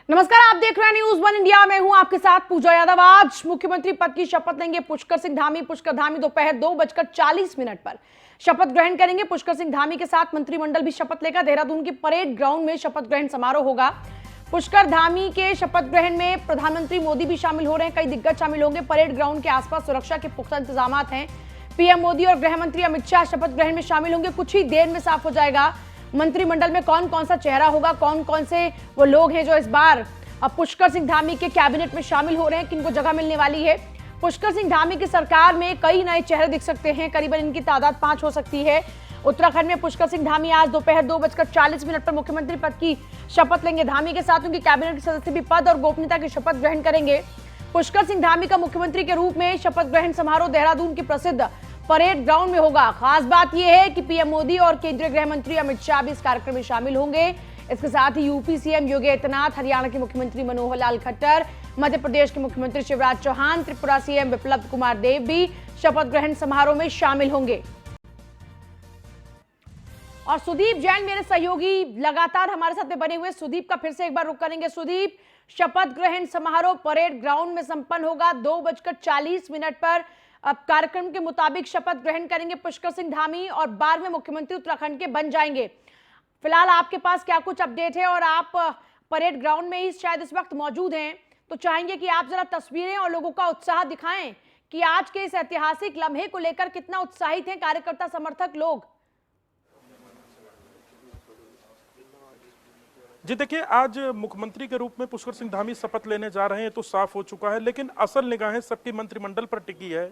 नमस्कार, आप देख रहे हैं न्यूज वन इंडिया। मैं हूं आपके साथ पूजा यादव। आज मुख्यमंत्री पद की शपथ लेंगे पुष्कर सिंह धामी। पुष्कर धामी दोपहर 2:40 पर शपथ ग्रहण करेंगे। पुष्कर सिंह धामी के साथ मंत्रिमंडल भी शपथ लेगा। देहरादून के परेड ग्राउंड में शपथ ग्रहण समारोह होगा। पुष्कर धामी के शपथ ग्रहण में प्रधानमंत्री मोदी भी शामिल हो रहे हैं। कई दिग्गज शामिल होंगे। परेड ग्राउंड के आसपास सुरक्षा के पुख्ता इंतजाम हैं। पीएम मोदी और गृह मंत्री अमित शाह शपथ ग्रहण में शामिल होंगे। कुछ ही देर में साफ हो जाएगा मंत्रिमंडल में कौन कौन सा चेहरा होगा, कौन कौन से वो लोग हैं जो इस बार अब पुष्कर सिंह धामी के कैबिनेट में शामिल हो रहे हैं, किनको जगह मिलने वाली है। पुष्कर सिंह धामी की सरकार में कई नए चेहरे दिख सकते हैं। करीबन इनकी तादाद 5 हो सकती है। उत्तराखंड में पुष्कर सिंह धामी आज दोपहर 2:40 पर मुख्यमंत्री पद की शपथ लेंगे। धामी के साथ उनकी कैबिनेट के सदस्य भी पद और गोपनीयता की शपथ ग्रहण करेंगे। पुष्कर सिंह धामी का मुख्यमंत्री के रूप में शपथ ग्रहण समारोह देहरादून की प्रसिद्ध परेड ग्राउंड में होगा। खास बात यह है कि पीएम मोदी और केंद्रीय गृह मंत्री अमित शाह भी इस कार्यक्रम में शामिल होंगे। इसके साथ ही यूपी सीएम योगी आदित्यनाथ, हरियाणा के मुख्यमंत्री मनोहर लाल खट्टर, मध्य प्रदेश के मुख्यमंत्री शिवराज चौहान, त्रिपुरा सीएम बिप्लब कुमार देव भी शपथ ग्रहण समारोह में शामिल होंगे। और सुदीप जैन मेरे सहयोगी लगातार हमारे साथ में बने हुए। सुदीप का फिर से एक बार रुख करेंगे। सुदीप, शपथ ग्रहण समारोह परेड ग्राउंड में संपन्न होगा 2:40 पर। अब कार्यक्रम के मुताबिक शपथ ग्रहण करेंगे पुष्कर सिंह धामी और 12वें मुख्यमंत्री उत्तराखंड के बन जाएंगे। फिलहाल आपके पास क्या कुछ अपडेट है और आप परेड ग्राउंड में ही शायद इस वक्त मौजूद हैं, तो चाहेंगे कि आप जरा तस्वीरें और लोगों का उत्साह दिखाएं कि आज के इस ऐतिहासिक लम्हे को लेकर कितना उत्साहित हैं कार्यकर्ता समर्थक लोग। जी देखिए, आज मुख्यमंत्री के रूप में पुष्कर सिंह धामी शपथ लेने जा रहे हैं तो साफ हो चुका है, लेकिन असल निगाहें सबकी मंत्रिमंडल पर टिकी है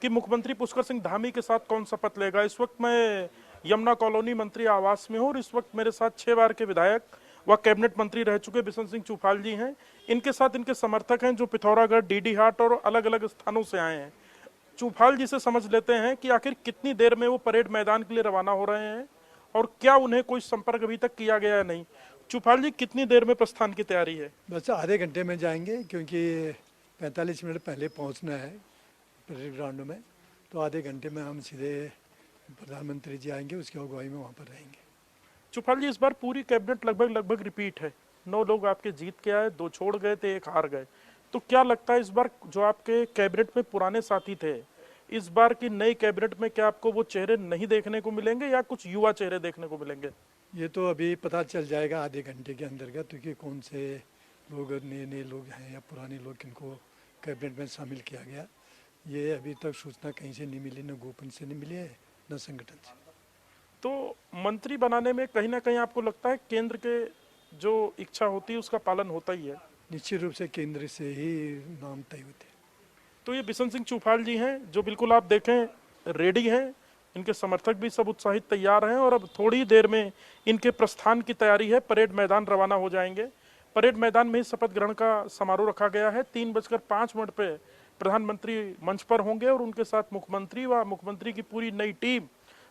कि मुख्यमंत्री पुष्कर सिंह धामी के साथ कौन शपथ लेगा। इस वक्त मैं यमुना कॉलोनी मंत्री आवास में हूँ और इस वक्त मेरे साथ 6 बार के विधायक व कैबिनेट मंत्री रह चुके बिशन सिंह चुफाल जी हैं। इनके साथ इनके समर्थक हैं जो पिथौरागढ़, डीडी हाट और अलग अलग स्थानों से आए हैं। चुफाल जी से समझ लेते हैं कि आखिर कितनी देर में वो परेड मैदान के लिए रवाना हो रहे हैं और क्या उन्हें कोई संपर्क अभी तक किया गया है नहीं। चुफाल जी, कितनी देर में प्रस्थान की तैयारी है? बस आधे घंटे में जाएंगे, क्योंकि 45 मिनट पहले पहुंचना है परेड ग्राउंड में। तो आधे घंटे में हम सीधे प्रधानमंत्री जी आएंगे, उसकी अगुवाई में वहाँ पर रहेंगे। चुफाल जी, इस बार पूरी कैबिनेट लगभग रिपीट है। 9 लोग आपके जीत के आए, 2 छोड़ गए थे, 1 हार गए। तो क्या लगता है इस बार जो आपके कैबिनेट में पुराने साथी थे, इस बार की नई कैबिनेट में क्या आपको वो चेहरे नहीं देखने को मिलेंगे या कुछ युवा चेहरे देखने को मिलेंगे? ये तो अभी पता चल जाएगा आधे घंटे के अंतर्गत, क्योंकि कौन से लोग नए लोग हैं या पुराने लोग किनको कैबिनेट में शामिल किया गया, ये अभी तक सूचना कहीं से नहीं मिली, न गोपन से नहीं मिली है, न संगठन से। तो मंत्री बनाने में कहीं ना कहीं आपको लगता है केंद्र के जो इच्छा होती है उसका पालन होता ही है? निश्चित रूप से केंद्र से ही नाम तय होते हैं। तो ये बिशन सिंह चुफाल जी हैं जो बिल्कुल आप देखें रेडी हैं। इनके समर्थक भी सब उत्साहित तैयार हैं और अब थोड़ी देर में इनके प्रस्थान की तैयारी है। परेड मैदान रवाना हो जाएंगे। परेड मैदान में ही शपथ ग्रहण का समारोह रखा गया है। 3:05 पे प्रधानमंत्री मंच पर होंगे और उनके साथ मुख्यमंत्री व मुख्यमंत्री की पूरी नई टीम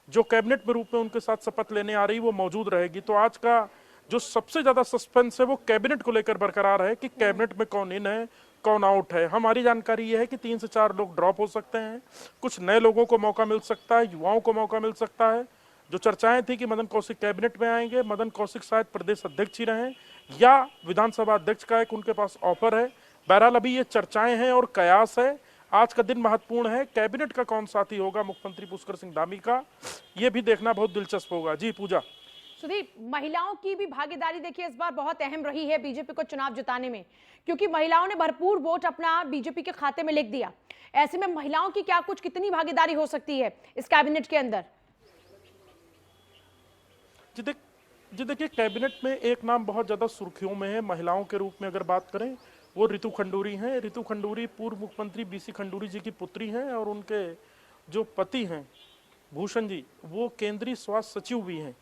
जो कैबिनेट में रूप में उनके साथ शपथ लेने आ रही वो मौजूद रहेगी। तो आज का जो सबसे ज्यादा सस्पेंस है वो कैबिनेट को लेकर बरकरार है कि कैबिनेट में कौन इन है, कौन आउट है। हमारी जानकारी यह है कि 3 से 4 लोग ड्रॉप हो सकते हैं, कुछ नए लोगों को मौका मिल सकता है, युवाओं को मौका मिल सकता है। जो चर्चाएं थी कि मदन कौशिक कैबिनेट में आएंगे, मदन कौशिक शायद प्रदेश अध्यक्ष ही रहें या विधानसभा अध्यक्ष का एक उनके पास ऑफर है। बहरहाल अभी ये चर्चाएं हैं और कयास है। आज का दिन महत्वपूर्ण है। कैबिनेट का कौन साथी होगा मुख्यमंत्री पुष्कर सिंह धामी का, ये भी देखना बहुत दिलचस्प होगा। जी पूजा। सुदीप, महिलाओं की भी भागीदारी देखिए इस बार बहुत अहम रही है बीजेपी को चुनाव जिताने में, क्योंकि महिलाओं ने भरपूर वोट अपना बीजेपी के खाते में लिख दिया। ऐसे में महिलाओं की क्या कुछ कितनी भागीदारी हो सकती है इस कैबिनेट के अंदर? जी देखिए, कैबिनेट में एक नाम बहुत ज्यादा सुर्खियों में है महिलाओं के रूप में अगर बात करें, वो रितु खंडूरी हैं। रितु खंडूरी पूर्व मुख्यमंत्री बीसी खंडूरी जी की पुत्री हैं और उनके जो पति हैं भूषण जी, वो केंद्रीय स्वास्थ्य सचिव भी हैं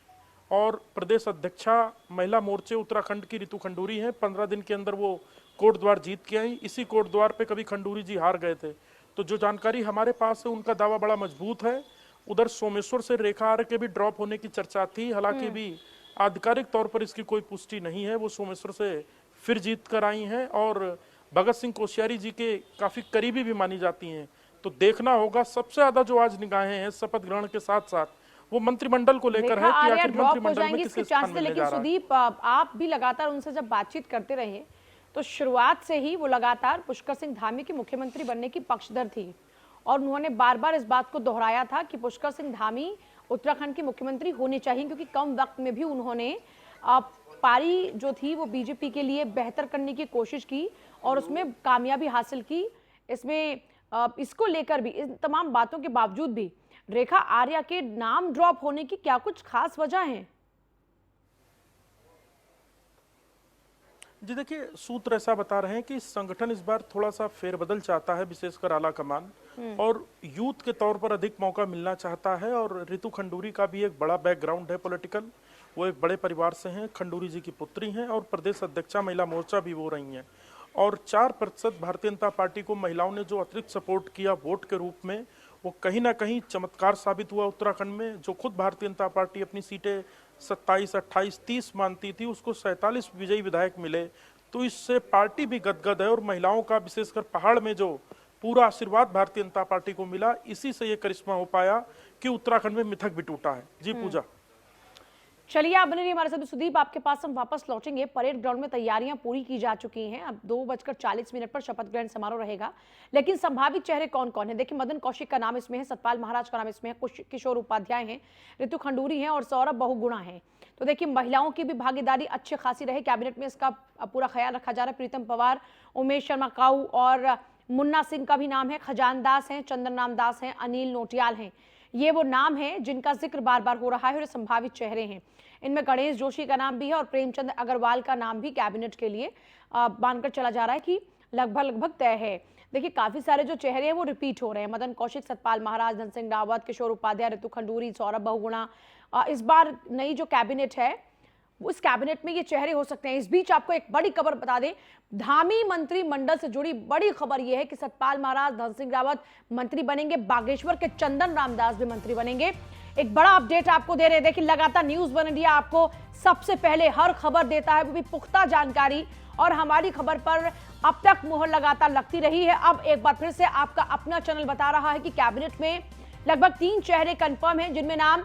और प्रदेश अध्यक्षा महिला मोर्चे उत्तराखंड की रितु खंडूरी हैं। 15 दिन के अंदर वो कोट द्वार जीत के आई। इसी कोट द्वार पे कभी खंडूरी जी हार गए थे। तो जो जानकारी हमारे पास है उनका दावा बड़ा मजबूत है। उधर सोमेश्वर से रेखा आर्य के भी ड्रॉप होने की चर्चा थी, हालांकि भी आधिकारिक तौर पर इसकी कोई पुष्टि नहीं है। वो सोमेश्वर से फिर जीत कर आई हैं और भगत सिंह कोश्यारी जी के काफी करीबी भी मानी जाती हैं। तो देखना होगा। सबसे ज्यादा जो आज निगाहें हैं शपथ ग्रहण के साथ साथ वो मंत्रिमंडल को लेकर रेखा है कि आर्या आखिर ड्रॉप हो मंत्रिमंडल में जाएंगी किसके इसके स्थान चांस थे, मिलने लेकिन जा रहा है। सुदीप आप भी लगातार उनसे जब बातचीत करते रहे तो शुरुआत से ही वो लगातार पुष्कर सिंह धामी के मुख्यमंत्री बनने की पक्षधर थी और उन्होंने बार बार इस बात को दोहराया था कि पुष्कर सिंह धामी उत्तराखंड के मुख्यमंत्री होने चाहिए, क्योंकि कम वक्त में भी उन्होंने पारी जो थी वो बीजेपी के लिए बेहतर करने की कोशिश की और उसमें कामयाबी हासिल की। इसमें इसको लेकर भी, इन तमाम बातों के बावजूद भी रेखा आर्या के नाम ड्रॉप होने की क्या कुछ खास वजह है? जी देखिए, सूत्र ऐसा बता रहे हैं कि संगठन इस बार थोड़ा सा फेरबदल चाहता है, विशेषकर आला कमान, और यूथ के तौर पर अधिक मौका मिलना चाहता है। और रितु खंडूरी का भी एक बड़ा बैकग्राउंड है पॉलिटिकल, वो एक बड़े परिवार से हैं, खंडूरी जी की पुत्री हैं और प्रदेश अध्यक्षा महिला मोर्चा भी वो रही हैं। और 4% भारतीय जनता पार्टी को महिलाओं ने जो अतिरिक्त सपोर्ट किया वोट के रूप में, वो कहीं ना कहीं चमत्कार साबित हुआ उत्तराखंड में। जो खुद भारतीय जनता पार्टी अपनी सीटें 27, 28, 30 मानती थी, उसको 47 विजयी विधायक मिले। तो इससे पार्टी भी गदगद है और महिलाओं का विशेषकर पहाड़ में जो पूरा आशीर्वाद भारतीय जनता पार्टी को मिला, इसी से ये करिश्मा हो पाया कि उत्तराखंड में मिथक भी टूटा है। जी पूजा। चलिए आप बने रहिए हमारे साथ। सुदीप, आपके पास हम वापस लौटेंगे। परेड ग्राउंड में तैयारियां पूरी की जा चुकी हैं। अब 2:40 पर शपथ ग्रहण समारोह रहेगा, लेकिन संभावित चेहरे कौन कौन है? देखिए, मदन कौशिक का नाम इसमें है, सतपाल महाराज का नाम इसमें है, किशोर उपाध्याय हैं, ऋतु खंडूरी हैं और सौरभ बहुगुणा हैं। तो देखिए, महिलाओं की भी भागीदारी अच्छी खासी रहे। कैबिनेट में इसका पूरा ख्याल रखा जा रहा है। प्रीतम पवार, उमेश शर्मा काऊ और मुन्ना सिंह का भी नाम है, खजान दास हैं, चंदन राम दास हैं, अनिल नोटियाल हैं। ये वो नाम है जिनका जिक्र बार बार हो रहा है और ये संभावित चेहरे हैं। इनमें गणेश जोशी का नाम भी है और प्रेमचंद अग्रवाल का नाम भी कैबिनेट के लिए मानकर चला जा रहा है कि लगभग तय है। देखिए, काफी सारे जो चेहरे हैं वो रिपीट हो रहे हैं। मदन कौशिक, सतपाल महाराज, धन सिंह रावत, किशोर उपाध्याय, ऋतु खंडूरी, सौरभ बहुगुणा। इस बार नई जो कैबिनेट है, उस कैबिनेट में ये चेहरे हो सकते हैं। इस बीच आपको एक बड़ी खबर बता दें, धामी मंत्रिमंडल से जुड़ी बड़ी खबर यह है कि सतपाल महाराज, धन सिंह रावत मंत्री बनेंगे, बागेश्वर के चंदन रामदास भी मंत्री बनेंगे। एक बड़ा अपडेट आपको दे रहे हैं। देखिए, लगातार न्यूज़ वन इंडिया आपको सबसे पहले हर खबर देता है, वो भी पुख्ता जानकारी, और हमारी खबर पर अब तक मुहर लगातार लगती रही है। अब एक बार फिर से आपका अपना चैनल बता रहा है कि कैबिनेट में लगभग 3 चेहरे कंफर्म हैं, जिनमें नाम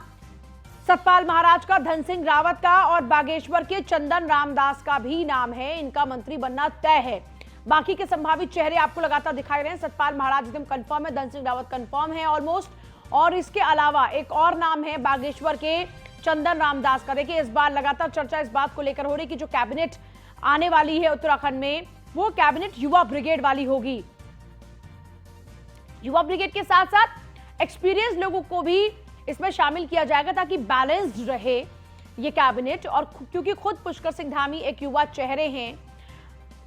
सतपाल महाराज का, धन सिंह रावत का और बागेश्वर के चंदन रामदास का भी नाम है। इनका मंत्री बनना तय है। बाकी के संभावित चेहरे आपको लगातार दिखाई रहे हैं। सतपाल महाराज एकदम कंफर्म है, धन सिंह रावत कंफर्म है ऑलमोस्ट, और इसके अलावा एक और नाम है बागेश्वर के चंदन रामदास का। देखिए, इस बार लगातार चर्चा इस बात को लेकर हो रही कि जो कैबिनेट आने वाली है उत्तराखंड में, वो कैबिनेट युवा ब्रिगेड वाली होगी। युवा ब्रिगेड के साथ साथ एक्सपीरियंस लोगों को भी इसमें शामिल किया जाएगा ताकि बैलेंस्ड रहे ये कैबिनेट। और क्योंकि खुद पुष्कर सिंह धामी एक युवा चेहरे हैं,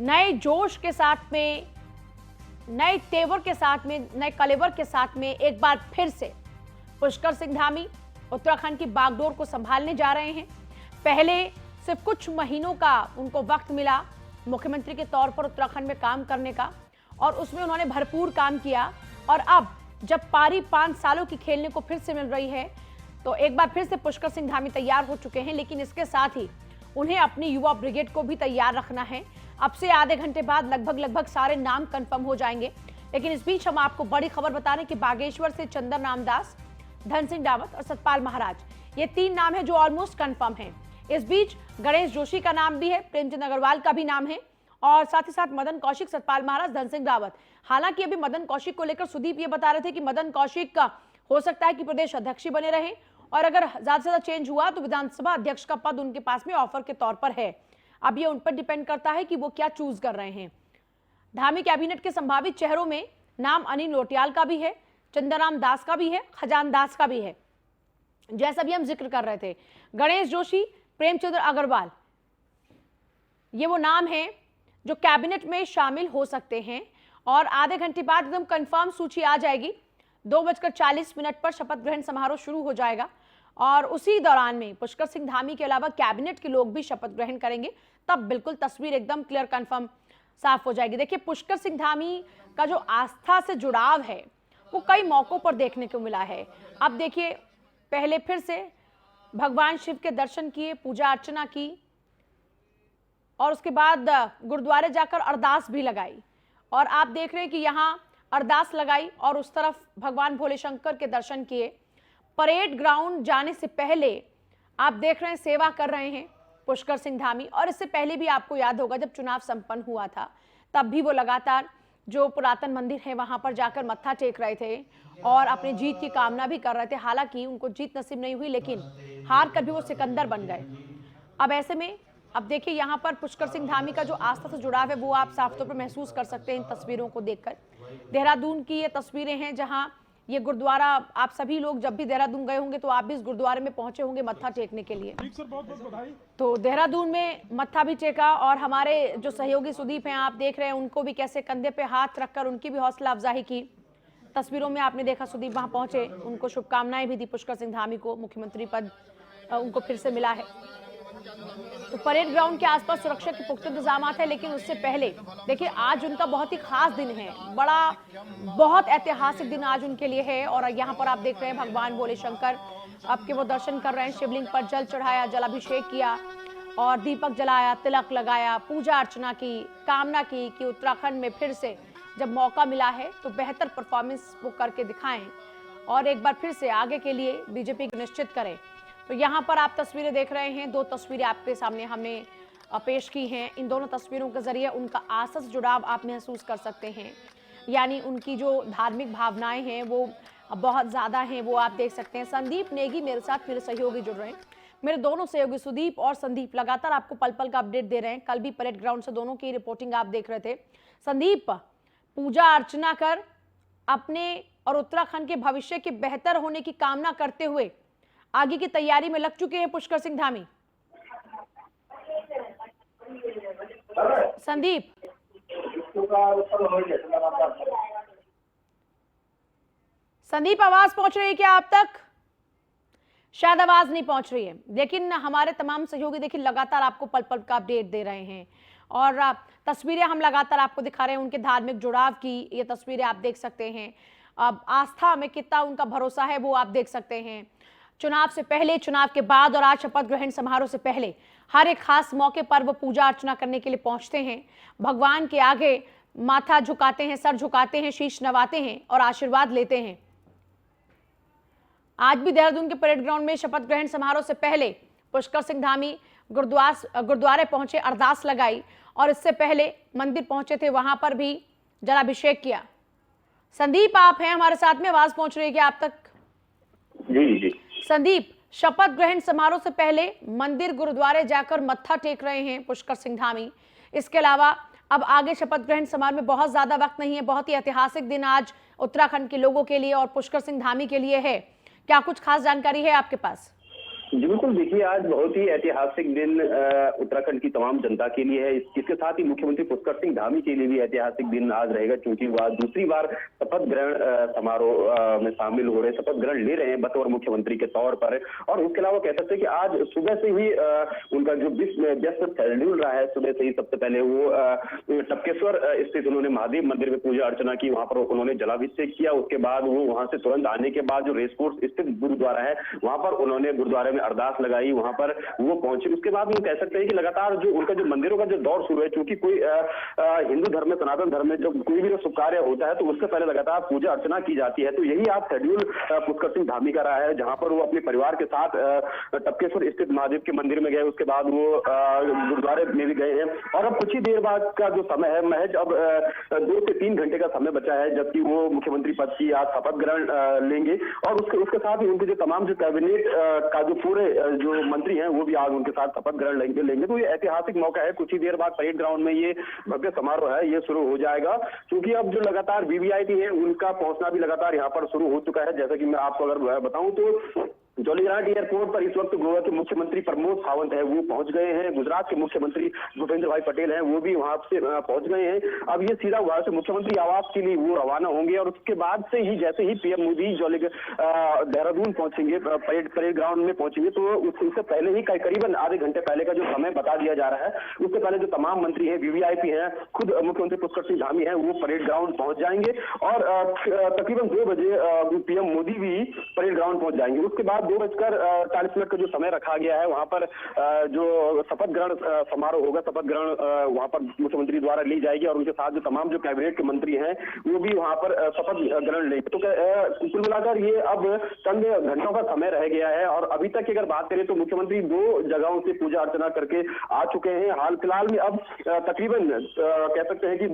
नए जोश के साथ में, नए तेवर के साथ में, नए कलेवर के साथ में एक बार फिर से पुष्कर सिंह धामी उत्तराखंड की बागडोर को संभालने जा रहे हैं। पहले सिर्फ कुछ महीनों का उनको वक्त मिला मुख्यमंत्री के तौर पर उत्तराखंड में काम करने का, और उसमें उन्होंने भरपूर काम किया। और अब जब पारी 5 सालों की खेलने को फिर से मिल रही है, तो एक बार फिर से पुष्कर सिंह धामी तैयार हो चुके हैं। लेकिन इसके साथ ही उन्हें अपनी युवा ब्रिगेड को भी तैयार रखना है। अब से आधे घंटे बाद लगभग सारे नाम कंफर्म हो जाएंगे। लेकिन इस बीच हम आपको बड़ी खबर बता रहे हैं कि बागेश्वर से चंदन रामदास, धन सिंह रावत और सतपाल महाराज, ये 3 नाम है जो ऑलमोस्ट कंफर्म हैं। इस बीच गणेश जोशी का नाम भी है, प्रेमचंद अग्रवाल का भी नाम है, और साथ ही साथ मदन कौशिक, सतपाल महाराज, धन सिंह रावत। हालांकि अभी मदन कौशिक को लेकर सुदीप ये बता रहे थे कि मदन कौशिक का हो सकता है कि प्रदेश अध्यक्ष ही बने रहे, और अगर ज्यादा से ज्यादा चेंज हुआ तो विधानसभा अध्यक्ष का पद उनके पास में ऑफर के तौर पर है। अब ये उन पर डिपेंड करता है कि वो क्या चूज कर रहे हैं। धामी कैबिनेट के संभावित चेहरों में नाम अनिल नोटियाल का भी है, चंदनराम दास का भी है, खजान दास का भी है, जैसा भी हम जिक्र कर रहे थे। गणेश जोशी, प्रेमचंद अग्रवाल, ये वो नाम है जो कैबिनेट में शामिल हो सकते हैं। और आधे घंटे बाद एकदम कंफर्म सूची आ जाएगी। 2:40 पर शपथ ग्रहण समारोह शुरू हो जाएगा, और उसी दौरान में पुष्कर सिंह धामी के अलावा कैबिनेट के लोग भी शपथ ग्रहण करेंगे। तब बिल्कुल तस्वीर एकदम क्लियर, कंफर्म, साफ हो जाएगी। देखिए, पुष्कर सिंह धामी का जो आस्था से जुड़ाव है वो कई मौकों पर देखने को मिला है। अब देखिए, पहले फिर से भगवान शिव के दर्शन किए, पूजा अर्चना की, और उसके बाद गुरुद्वारे जाकर अरदास भी लगाई। और आप देख रहे हैं कि यहाँ अरदास लगाई और उस तरफ भगवान भोले शंकर के दर्शन किए। परेड ग्राउंड जाने से पहले आप देख रहे हैं सेवा कर रहे हैं पुष्कर सिंह धामी, और इससे पहले भी आपको याद होगा जब चुनाव संपन्न हुआ था तब भी वो लगातार जो पुरातन मंदिर है वहां पर जाकर मत्था टेक रहे थे और अपनी जीत की कामना भी कर रहे थे। हालांकि उनको जीत नसीब नहीं हुई, लेकिन हार कर भी वो सिकंदर बन गए। अब ऐसे में अब देखिए यहाँ पर पुष्कर सिंह धामी का जो आस्था से जुड़ाव है वो आप साफ तौर पर महसूस कर सकते हैं इन तस्वीरों को देखकर। देहरादून की ये तस्वीरें हैं जहां ये गुरुद्वारा, आप सभी लोग जब भी देहरादून गए होंगे तो आप भी इस गुरुद्वारे में पहुंचे होंगे मत्था टेकने के लिए। ठीक सर, बहुत बहुत बधाई। तो देहरादून में मत्था भी टेका, और हमारे जो सहयोगी सुदीप हैं आप देख रहे हैं उनको भी कैसे कंधे पे हाथ रखकर उनकी भी हौसला अफजाई की। तस्वीरों में आपने देखा सुदीप वहां पहुंचे, उनको शुभकामनाएं भी दी पुष्कर सिंह धामी को, मुख्यमंत्री पद उनको फिर से मिला है। तो परेड ग्राउंड के आसपास सुरक्षा के पुख्ता इंतजाम है, लेकिन उससे पहले देखिए आज उनका बहुत ही खास दिन है, बहुत ऐतिहासिक दिन आज उनके लिए है। और यहाँ पर आप देख रहे हैं भगवान भोले शंकर आपके वो दर्शन कर रहे हैं, शिवलिंग पर जल चढ़ाया, जलाभिषेक किया और दीपक जलाया, तिलक लगाया, पूजा अर्चना की, कामना की कि उत्तराखंड में फिर से जब मौका मिला है तो बेहतर परफॉर्मेंस वो करके दिखाएं और एक बार फिर से आगे के लिए बीजेपी को निश्चित करें। तो यहाँ पर आप तस्वीरें देख रहे हैं, दो तस्वीरें आपके सामने हमने पेश की हैं। इन दोनों तस्वीरों के जरिए उनका आस्था से जुड़ाव आप महसूस कर सकते हैं, यानी उनकी जो धार्मिक भावनाएं हैं वो बहुत ज़्यादा हैं, वो आप देख सकते हैं। संदीप नेगी मेरे साथ, मेरे सहयोगी जुड़ रहे हैं, मेरे दोनों सहयोगी सुदीप और संदीप लगातार आपको पल पल का अपडेट दे रहे हैं। कल भी परेड ग्राउंड से दोनों की रिपोर्टिंग आप देख रहे थे। संदीप, पूजा अर्चना कर अपने और उत्तराखंड के भविष्य के बेहतर होने की कामना करते हुए आगे की तैयारी में लग चुके हैं पुष्कर सिंह धामी। संदीप, संदीप आवाज पहुंच रही है क्या आप तक? शायद आवाज नहीं पहुंच रही है, लेकिन हमारे तमाम सहयोगी देखिए लगातार आपको पल पल का अपडेट दे रहे हैं और तस्वीरें हम लगातार आपको दिखा रहे हैं उनके धार्मिक जुड़ाव की। ये तस्वीरें आप देख सकते हैं, अब आस्था में कितना उनका भरोसा है वो आप देख सकते हैं। चुनाव से पहले, चुनाव के बाद और आज शपथ ग्रहण समारोह से पहले हर एक खास मौके पर वो पूजा अर्चना करने के लिए पहुंचते हैं, भगवान के आगे माथा झुकाते हैं, सर झुकाते हैं, शीश नवाते हैं और आशीर्वाद लेते हैं। आज भी देहरादून के परेड ग्राउंड में शपथ ग्रहण समारोह से पहले पुष्कर सिंह धामी गुरुद्वारे पहुंचे, अरदास लगाई और इससे पहले मंदिर पहुंचे थे, वहां पर भी जलाभिषेक किया। संदीप आप हैं हमारे साथ में, आवाज पहुंच रही है क्या आप तक? जी जी संदीप, शपथ ग्रहण समारोह से पहले मंदिर गुरुद्वारे जाकर मत्था टेक रहे हैं पुष्कर सिंह धामी। इसके अलावा अब आगे शपथ ग्रहण समारोह में बहुत ज्यादा वक्त नहीं है, बहुत ही ऐतिहासिक दिन आज उत्तराखंड के लोगों के लिए और पुष्कर सिंह धामी के लिए है। क्या कुछ खास जानकारी है आपके पास? जी बिल्कुल, देखिए आज बहुत ही ऐतिहासिक दिन उत्तराखंड की तमाम जनता के लिए है। इसके साथ ही मुख्यमंत्री पुष्कर सिंह धामी के लिए भी ऐतिहासिक दिन आज रहेगा, क्योंकि वह दूसरी बार शपथ ग्रहण समारोह में शामिल हो रहे, शपथ ग्रहण ले रहे हैं बतौर मुख्यमंत्री के तौर पर। और उसके अलावा कह सकते हैं कि आज सुबह से ही उनका जो व्यस्त शेड्यूल रहा है, सुबह से ही सबसे पहले वो टपकेश्वर स्थित उन्होंने महादेव मंदिर में पूजा अर्चना की, वहां पर उन्होंने जलाभिषेक किया। उसके बाद वो वहां से तुरंत आने के बाद जो रेसकोर्स स्थित गुरुद्वारा है वहां पर उन्होंने गुरुद्वारे अरदास लगाई, वहां पर वो पहुंचे। उसके बाद हम कह सकते हैं कि लगातार जो उनका जो मंदिरों का जो दौर शुरू है, क्योंकि कोई हिंदू धर्म में, सनातन धर्म में जब कोई भी शुभ कार्य होता है तो उससे पहले लगातार पूजा अर्चना की जाती है। तो यही आप शेड्यूल पुष्कर सिंह धामी का रहा है, जहां पर वो अपने परिवार के साथ टपकेश्वर स्थित महादेव के मंदिर में गए, उसके बाद वो गुरुद्वारे में भी गए हैं। और अब कुछ ही देर बाद का जो समय है, महज अब 2 से 3 घंटे का समय बचा है, जबकि वो मुख्यमंत्री पद की आज शपथ ग्रहण लेंगे। और उसके साथ ही उनके जो तमाम जो कैबिनेट का जो पूरे जो मंत्री हैं वो भी आज उनके साथ शपथ ग्रहण लेंगे। तो ये ऐतिहासिक मौका है। कुछ ही देर बाद परेड ग्राउंड में ये भव्य समारोह है, ये शुरू हो जाएगा, क्योंकि अब जो लगातार वीवीआईपी है उनका पहुंचना भी लगातार यहाँ पर शुरू हो चुका है। जैसा कि मैं आपको अगर बताऊं तो जोलीग्रांट एयरपोर्ट पर इस वक्त गोवा के मुख्यमंत्री प्रमोद सावंत है वो पहुंच गए हैं, गुजरात के मुख्यमंत्री भूपेंद्र भाई पटेल हैं वो भी वहां से पहुंच गए हैं। अब ये सीधा वहां से मुख्यमंत्री आवास के लिए वो रवाना होंगे और उसके बाद से ही जैसे ही पीएम मोदी देहरादून पहुंचेंगे, परेड ग्राउंड में पहुंचेंगे, तो उससे पहले ही करीबन आधे घंटे पहले का जो समय बता दिया जा रहा है, उससे पहले जो तमाम मंत्री है, वीवीआईपी है, खुद मुख्यमंत्री पुष्कर सिंह धामी है वो परेड ग्राउंड पहुंच जाएंगे और तकरीबन 2 बजे पीएम मोदी भी परेड ग्राउंड पहुंच जाएंगे। उसके बाद 2:40 का जो समय रखा गया है, वहां पर जो शपथ ग्रहण समारोह होगा, शपथ ग्रहण वहां पर मुख्यमंत्री द्वारा ली जाएगी और उनके साथ जो तमाम जो कैबिनेट के मंत्री हैं वो भी वहां पर शपथ ग्रहण लेंगे। तो कुल मिलाकर ये अब चंद घंटों का समय रह गया है और अभी तक की अगर बात करें तो मुख्यमंत्री 2 जगहों से पूजा अर्चना करके आ चुके हैं। हाल फिलहाल में अब तकरीबन कह सकते हैं कि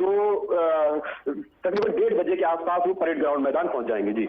तकरीबन 1:30 बजे के आसपास वो परेड ग्राउंड मैदान पहुंच जाएंगे। जी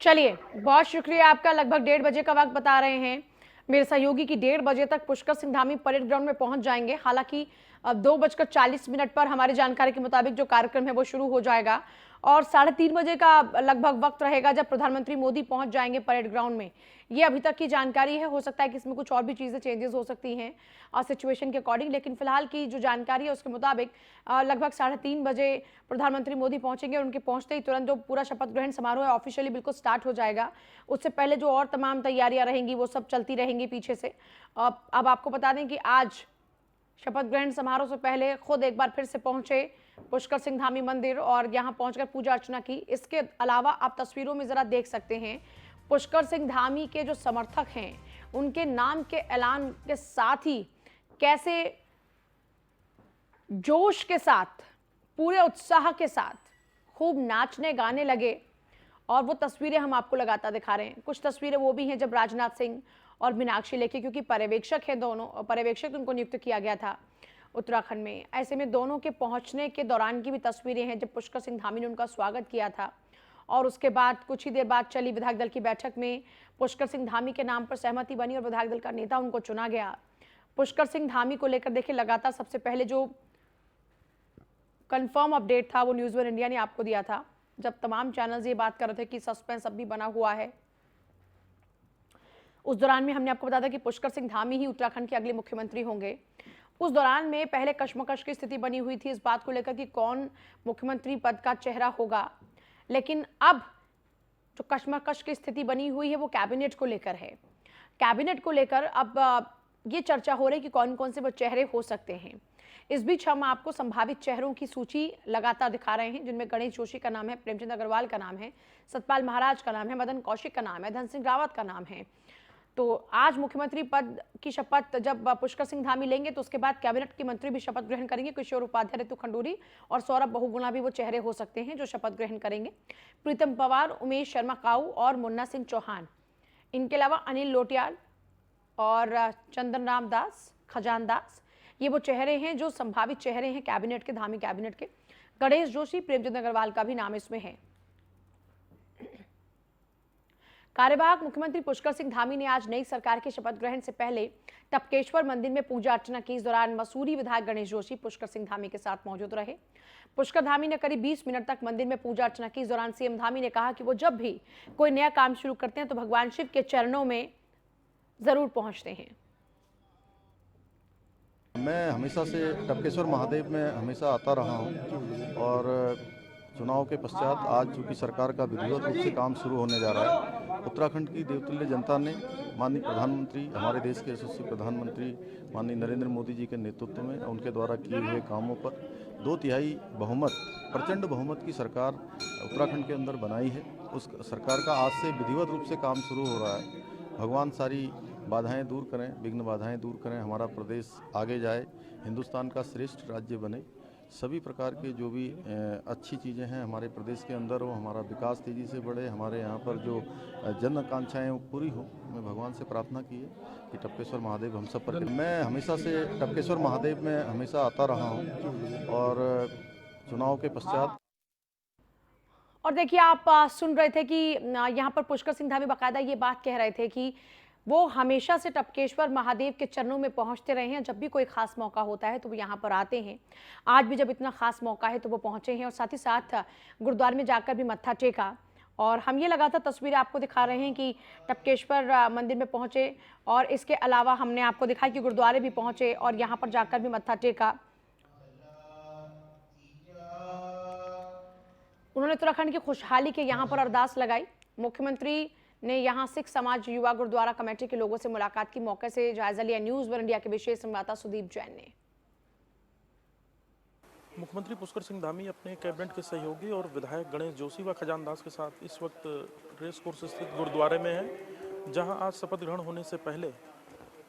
चलिए, बहुत शुक्रिया आपका। लगभग 1:30 बजे का वक्त बता रहे हैं मेरे सहयोगी की। 1:30 बजे तक पुष्कर सिंह धामी परेड ग्राउंड में पहुंच जाएंगे। हालांकि अब 2:40 पर हमारी जानकारी के मुताबिक जो कार्यक्रम है वो शुरू हो जाएगा और 3:30 बजे का लगभग वक्त रहेगा जब प्रधानमंत्री मोदी पहुंच जाएंगे परेड ग्राउंड में। ये अभी तक की जानकारी है, हो सकता है कि इसमें कुछ और भी चीजें चेंजेस हो सकती हैं और सिचुएशन के अकॉर्डिंग, लेकिन फिलहाल की जो जानकारी है उसके मुताबिक लगभग 3:30 बजे प्रधानमंत्री मोदी पहुंचेंगे और उनके पहुंचते ही तुरंत जो पूरा शपथ ग्रहण समारोह है ऑफिशियली बिल्कुल स्टार्ट हो जाएगा। उससे पहले जो और तमाम तैयारियां रहेंगी वो सब चलती रहेंगी पीछे से। अब आपको बता दें कि आज शपथ ग्रहण समारोह से पहले खुद एक बार फिर से पहुंचे पुष्कर सिंह धामी मंदिर और यहां पहुंचकर पूजा अर्चना की। इसके अलावा आप तस्वीरों में जरा देख सकते हैं पुष्कर सिंह धामी के जो समर्थक हैं उनके नाम के ऐलान के साथ ही कैसे जोश के साथ, पूरे उत्साह के साथ खूब नाचने गाने लगे और वो तस्वीरें हम आपको लगातार दिखा रहे हैं। कुछ तस्वीरें वो भी हैं जब राजनाथ सिंह और मीनाक्षी लेखी, क्योंकि पर्यवेक्षक है दोनों, पर्यवेक्षक उनको नियुक्त किया गया था उत्तराखंड में, ऐसे में दोनों के पहुंचने के दौरान की भी तस्वीरें हैं जब पुष्कर सिंह धामी ने उनका स्वागत किया था। और उसके बाद कुछ ही देर बाद चली विधायक दल की बैठक में पुष्कर सिंह धामी के नाम पर सहमति बनी और विधायक दल का नेता उनको चुना गया। पुष्कर सिंह धामी को लेकर देखिए लगातार सबसे पहले जो कंफर्म अपडेट था वो न्यूज़ वन इंडिया ने आपको दिया था, जब तमाम चैनल्स ये बात कर रहे थे कि सस्पेंस अब भी बना हुआ है। उस दौरान में हमने आपको बताया था कि पुष्कर सिंह धामी ही उत्तराखंड के अगले मुख्यमंत्री होंगे। उस दौरान में पहले कश्मकश की स्थिति बनी हुई थी इस बात को लेकर कि कौन मुख्यमंत्री पद का चेहरा होगा, लेकिन अब जो कश्मकश की स्थिति बनी हुई है वो कैबिनेट को लेकर है। कैबिनेट को लेकर अब ये चर्चा हो रही है कि कौन कौन से वो चेहरे हो सकते हैं। इस बीच हम आपको संभावित चेहरों की सूची लगातार दिखा रहे हैं, जिनमें गणेश जोशी का नाम है, प्रेमचंद अग्रवाल का नाम है, सतपाल महाराज का नाम है, मदन कौशिक का नाम है, धन सिंह रावत का नाम है। तो आज मुख्यमंत्री पद की शपथ जब पुष्कर सिंह धामी लेंगे तो उसके बाद कैबिनेट के मंत्री भी शपथ ग्रहण करेंगे। किशोर उपाध्याय, ऋतु खंडूरी और सौरभ बहुगुणा भी वो चेहरे हो सकते हैं जो शपथ ग्रहण करेंगे। प्रीतम पवार, उमेश शर्मा काऊ और मुन्ना सिंह चौहान, इनके अलावा अनिल लोटियाल और चंदन राम दास, खजान दास, ये वो चेहरे हैं जो संभावित चेहरे हैं कैबिनेट के, धामी कैबिनेट के। गणेश जोशी, प्रेमचंद अग्रवाल का भी नाम इसमें है। कार्यवाहक मुख्यमंत्री पुष्कर सिंह धामी ने आज नई सरकार के शपथ ग्रहण से पहले टपकेश्वर मंदिर में पूजा अर्चना की। इस दौरान मसूरी विधायक गणेश जोशी पुष्कर सिंह धामी के साथ मौजूद रहे। पुष्कर धामी ने करीब 20 मिनट तक मंदिर में पूजा अर्चना की। इस दौरान सीएम धामी ने कहा कि वो जब भी कोई नया काम शुरू करते हैं तो भगवान शिव के चरणों में जरूर पहुंचते हैं। मैं हमेशा से टपकेश्वर महादेव में हमेशा आता रहा हूं और चुनाव के पश्चात आज चूँकि सरकार का विधिवत रूप से काम शुरू होने जा रहा है, उत्तराखंड की देवतुल्य जनता ने माननीय प्रधानमंत्री, हमारे देश के यशस्वी प्रधानमंत्री माननीय नरेंद्र मोदी जी के नेतृत्व में उनके द्वारा किए हुए कामों पर 2/3 बहुमत, प्रचंड बहुमत की सरकार उत्तराखंड के अंदर बनाई है। उस सरकार का आज से विधिवत रूप से काम शुरू हो रहा है। भगवान सारी बाधाएं दूर करें, विघ्न बाधाएं दूर करें, हमारा प्रदेश आगे जाए, हिंदुस्तान का श्रेष्ठ राज्य बने। सभी प्रकार के जो भी अच्छी चीज़ें हैं हमारे प्रदेश के अंदर हो, हमारा विकास तेज़ी से बढ़े, हमारे यहाँ पर जो जन आकांक्षाएँ वो पूरी हो। मैं भगवान से प्रार्थना की है कि टपकेश्वर महादेव हम सब पर। मैं हमेशा से टपकेश्वर महादेव में हमेशा आता रहा हूँ और चुनाव के पश्चात। और देखिए आप सुन रहे थे कि यहाँ पर पुष्कर सिंह धामी बाकायदा ये बात कह रहे थे कि वो हमेशा से टपकेश्वर महादेव के चरणों में पहुंचते रहे हैं। जब भी कोई खास मौका होता है तो वो यहाँ पर आते हैं। आज भी जब इतना खास मौका है तो वो पहुंचे हैं और साथ ही साथ गुरुद्वारे में जाकर भी मत्था टेका। और हम ये लगातार तस्वीरें आपको दिखा रहे हैं कि टपकेश्वर मंदिर में पहुंचे और इसके अलावा हमने आपको दिखाया कि गुरुद्वारे भी पहुंचे और यहाँ पर जाकर भी मत्था टेका। उन्होंने उत्तराखंड की खुशहाली के यहाँ पर अरदास लगाई। मुख्यमंत्री ने यहाँ सिख समाज युवा गुरुद्वारा कमेटी के लोगों से मुलाकात की, मौके से जायजा लिया। न्यूज़ वन इंडिया के विशेष संवाददाता सुदीप जैन ने। मुख्यमंत्री पुष्कर सिंह धामी अपने कैबिनेट के सहयोगी और विधायक गणेश जोशी व खजान दास के साथ इस वक्त रेस कोर्स स्थित गुरुद्वारे में हैं जहां आज शपथ ग्रहण होने से पहले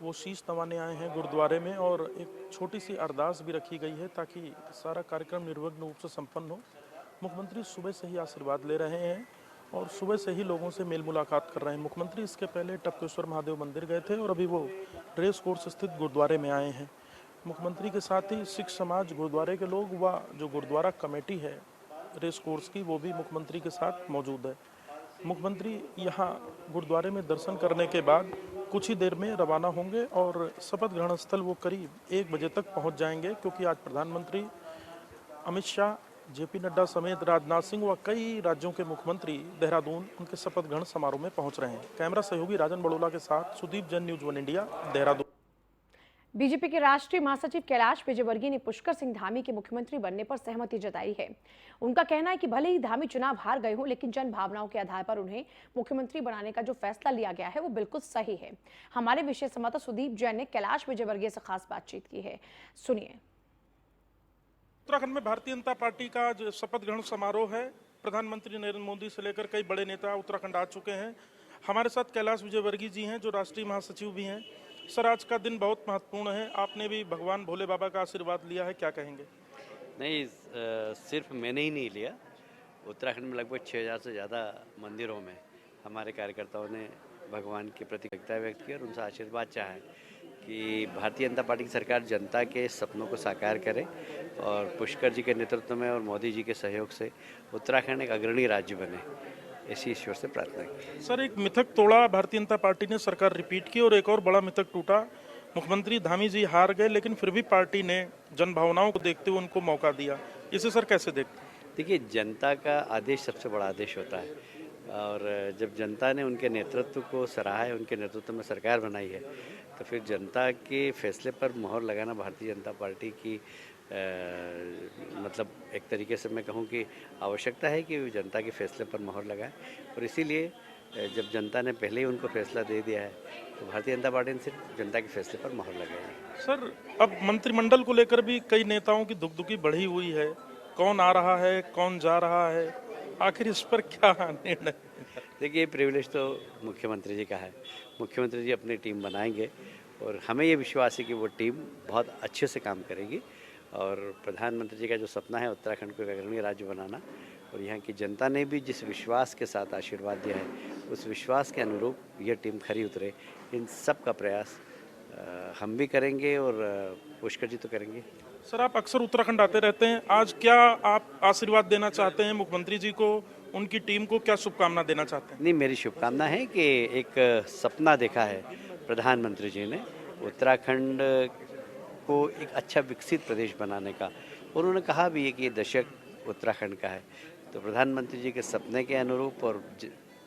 वो शीश नवाने आए हैं गुरुद्वारे में और एक छोटी सी अरदास भी रखी गई है ताकि सारा कार्यक्रम निर्विघ्न रूप से संपन्न हो। मुख्यमंत्री सुबह से ही आशीर्वाद ले रहे हैं और सुबह से ही लोगों से मेल मुलाकात कर रहे हैं। मुख्यमंत्री इसके पहले टपकेश्वर महादेव मंदिर गए थे और अभी वो रेस कोर्स स्थित गुरुद्वारे में आए हैं। मुख्यमंत्री के साथ ही सिख समाज गुरुद्वारे के लोग व जो गुरुद्वारा कमेटी है रेस कोर्स की वो भी मुख्यमंत्री के साथ मौजूद है। मुख्यमंत्री यहाँ गुरुद्वारे में दर्शन करने के बाद कुछ ही देर में रवाना होंगे और शपथ ग्रहण स्थल वो करीब 1 बजे तक पहुँच जाएंगे, क्योंकि आज प्रधानमंत्री अमित शाह, जेपी नड्डा समेत राजनाथ सिंह व कई राज्यों के मुख्यमंत्री देहरादून उनके शपथ ग्रहण समारोह में पहुंच रहे हैं। कैमरा सहयोगी राजन बड़ोला के साथ Sudeep Jain, news 1 India, Dehradun. BJP के राष्ट्रीय महासचिव कैलाश विजयवर्गीय ने पुष्कर सिंह धामी के मुख्यमंत्री बनने पर सहमति जताई है। उनका कहना है कि भले ही धामी चुनाव हार गए हों, लेकिन जन भावनाओं के आधार पर उन्हें मुख्यमंत्री बनाने का जो फैसला लिया गया है वो बिल्कुल सही है। हमारे विशेष संवाददाता सुदीप जैन ने कैलाश विजयवर्गीय से खास बातचीत की है, सुनिए। उत्तराखंड में भारतीय जनता पार्टी का जो शपथ ग्रहण समारोह है, प्रधानमंत्री नरेंद्र मोदी से लेकर कई बड़े नेता उत्तराखंड आ चुके हैं। हमारे साथ कैलाश विजयवर्गीय जी हैं जो राष्ट्रीय महासचिव भी हैं। सर, आज का दिन बहुत महत्वपूर्ण है, आपने भी भगवान भोले बाबा का आशीर्वाद लिया है, क्या कहेंगे? नहीं, सिर्फ मैंने ही नहीं लिया। उत्तराखंड में लगभग 6000 से ज़्यादा मंदिरों में हमारे कार्यकर्ताओं ने भगवान के प्रति कृतज्ञता व्यक्त की और उनसे आशीर्वाद चाहा कि भारतीय जनता पार्टी की सरकार जनता के सपनों को साकार करे और पुष्कर जी के नेतृत्व में और मोदी जी के सहयोग से उत्तराखंड एक अग्रणी राज्य बने, ऐसी ईश्वर से प्रार्थना की। सर, एक मिथक तोड़ा भारतीय जनता पार्टी ने, सरकार रिपीट की और एक और बड़ा मिथक टूटा। मुख्यमंत्री धामी जी हार गए, लेकिन फिर भी पार्टी ने जन भावनाओं को देखते हुए उनको मौका दिया। इसे सर कैसे देखते हैं? देखिए, जनता का आदेश सबसे बड़ा आदेश होता है और जब जनता ने उनके नेतृत्व को सराहा है, उनके नेतृत्व में सरकार बनाई है, तो फिर जनता के फैसले पर मोहर लगाना भारतीय जनता पार्टी की मतलब एक तरीके से मैं कहूँ कि आवश्यकता है कि जनता के फैसले पर मोहर लगाए और इसीलिए जब जनता ने पहले ही उनको फैसला दे दिया है तो भारतीय जनता पार्टी ने सिर्फ जनता के फैसले पर मोहर लगाई। सर, अब मंत्रिमंडल को लेकर भी कई नेताओं की दुखदुखी बढ़ी हुई है, कौन आ रहा है, कौन जा रहा है, आखिर इस पर क्या निर्णय? देखिए, प्रिविलेज तो मुख्यमंत्री जी का है, मुख्यमंत्री जी अपनी टीम बनाएंगे और हमें ये विश्वास है कि वो टीम बहुत अच्छे से काम करेगी और प्रधानमंत्री जी का जो सपना है उत्तराखंड को एक अग्रणी राज्य बनाना और यहाँ की जनता ने भी जिस विश्वास के साथ आशीर्वाद दिया है उस विश्वास के अनुरूप यह टीम खरी उतरे, इन सब का प्रयास हम भी करेंगे और पुष्कर जी तो करेंगे। सर, आप अक्सर उत्तराखंड आते रहते हैं, आज क्या आप आशीर्वाद देना चाहते हैं मुख्यमंत्री जी को, उनकी टीम को क्या शुभकामना देना चाहते हैं? नहीं, मेरी शुभकामना है कि एक सपना देखा है प्रधानमंत्री जी ने उत्तराखंड को एक अच्छा विकसित प्रदेश बनाने का, उन्होंने कहा भी है कि ये दशक उत्तराखंड का है, तो प्रधानमंत्री जी के सपने के अनुरूप और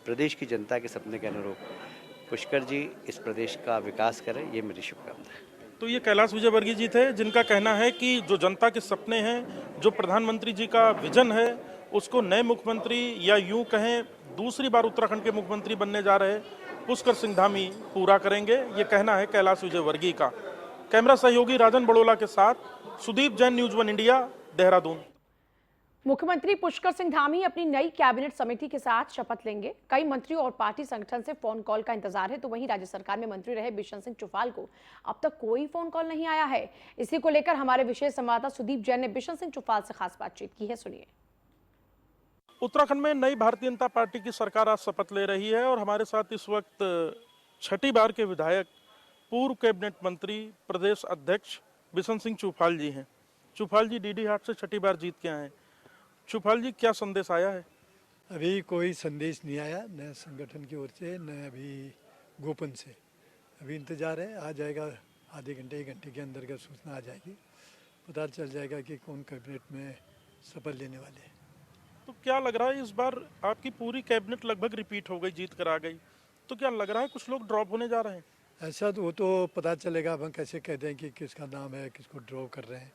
प्रदेश की जनता के सपने के अनुरूप पुष्कर जी इस प्रदेश का विकास करें, ये मेरी शुभकामना है। तो ये कैलाश विजयवर्गीय जी थे जिनका कहना है कि जो जनता के सपने हैं, जो प्रधानमंत्री जी का विजन है, उसको नए मुख्यमंत्री या यूं कहें दूसरी बार उत्तराखंड के मुख्यमंत्री बनने जा रहे पुष्कर सिंह धामी पूरा करेंगे, ये कहना है कैलाश विजयवर्गीय का। कैमरा सहयोगी राजन बड़ोला के साथ सुदीप जैन, न्यूज़ 1 इंडिया, देहरादून। मुख्यमंत्री पुष्कर सिंह धामी अपनी नई कैबिनेट समिति के साथ शपथ लेंगे। कई मंत्रियों और पार्टी संगठन से फोन कॉल का इंतजार है, तो वहीं राज्य सरकार में मंत्री रहे बिशन सिंह चुफाल को अब तक कोई फोन कॉल नहीं आया है। इसी को लेकर हमारे विशेष संवाददाता सुदीप जैन ने बिशन सिंह चुफाल से खास बातचीत की है, सुनिए। उत्तराखंड में नई भारतीय जनता पार्टी की सरकार आज शपथ ले रही है और हमारे साथ इस वक्त छठी बार के विधायक, पूर्व कैबिनेट मंत्री, प्रदेश अध्यक्ष बिशन सिंह चुफाल जी हैं। चुफाल जी डीडी हाट से छठी बार जीत के आए हैं। चुफाल जी, क्या संदेश आया है? अभी कोई संदेश नहीं आया, न संगठन की ओर से न अभी गोपन से। अभी इंतजार है, आ जाएगा आधे घंटे 1 घंटे के अंदर का सूचना आ जाएगी, पता चल जाएगा कि कौन कैबिनेट में शपथ लेने वाले हैं। तो क्या लग रहा है इस बार आपकी पूरी कैबिनेट लगभग रिपीट हो गई, जीत कर आ गई, तो क्या लग रहा है कुछ लोग ड्रॉप होने जा रहे हैं? ऐसा तो वो तो पता चलेगा, अब हम कैसे कहते हैं कि किसका नाम है, किसको ड्रॉ कर रहे हैं,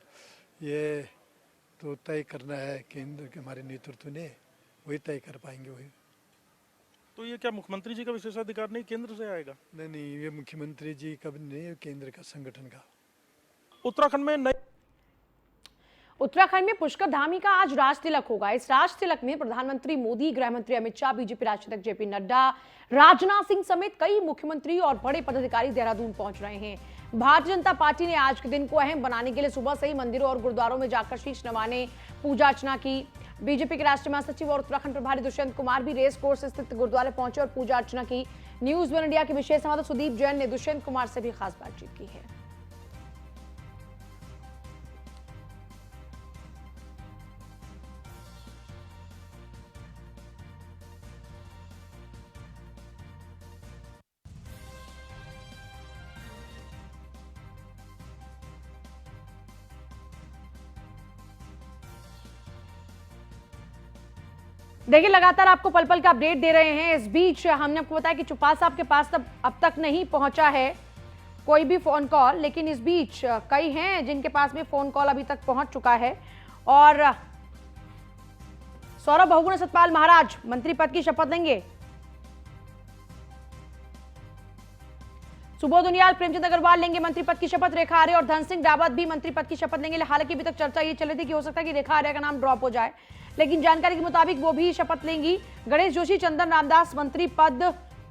ये तो तय करना है केंद्र के हमारे नेतृत्व ने, वही तय कर पाएंगे वही। तो ये क्या मुख्यमंत्री जी का विशेषाधिकार नहीं, केंद्र से आएगा? नहीं, ये मुख्यमंत्री जी का नहीं, केंद्र का, संगठन का। उत्तराखंड में नए उत्तराखंड में पुष्कर धामी का आज राज तिलक होगा। इस राज तिलक में प्रधानमंत्री मोदी, गृह मंत्री अमित शाह, बीजेपी राष्ट्रीय अध्यक्ष जेपी नड्डा, राजनाथ सिंह समेत कई मुख्यमंत्री और बड़े पदाधिकारी देहरादून पहुंच रहे हैं। भारतीय जनता पार्टी ने आज के दिन को अहम बनाने के लिए सुबह से ही मंदिरों और गुरुद्वारों में जाकर शीश नवाने, पूजा अर्चना की। बीजेपी के राष्ट्रीय महासचिव और उत्तराखंड प्रभारी दुष्यंत कुमार भी रेस कोर्स स्थित गुरुद्वारे पहुंचे और पूजा अर्चना की। न्यूज वन इंडिया के विशेष संवाददाता सुदीप जैन ने दुष्यंत कुमार से भी खास बातचीत की है। देखिए, लगातार आपको पल पल का अपडेट दे रहे हैं। इस बीच हमने आपको बताया कि चुप्पा साहब के पास अब तक नहीं पहुंचा है कोई भी फोन कॉल, लेकिन इस बीच कई हैं जिनके पास भी फोन कॉल अभी तक पहुंच चुका है। और सौरभ बहुगुणा सतपाल महाराज मंत्री पद की शपथ लेंगे। सुबोध उनियाल, प्रेमचंद अग्रवाल लेंगे मंत्री पद की शपथ। रेखा आर्य और धन सिंह रावत भी मंत्री पद की शपथ लेंगे। हालांकि अभी तक चर्चा ये चल रही थी कि हो सकता है कि रेखा आर्य का नाम ड्रॉप हो जाए, लेकिन जानकारी के मुताबिक वो भी शपथ लेंगी। गणेश जोशी, चंदन रामदास मंत्री पद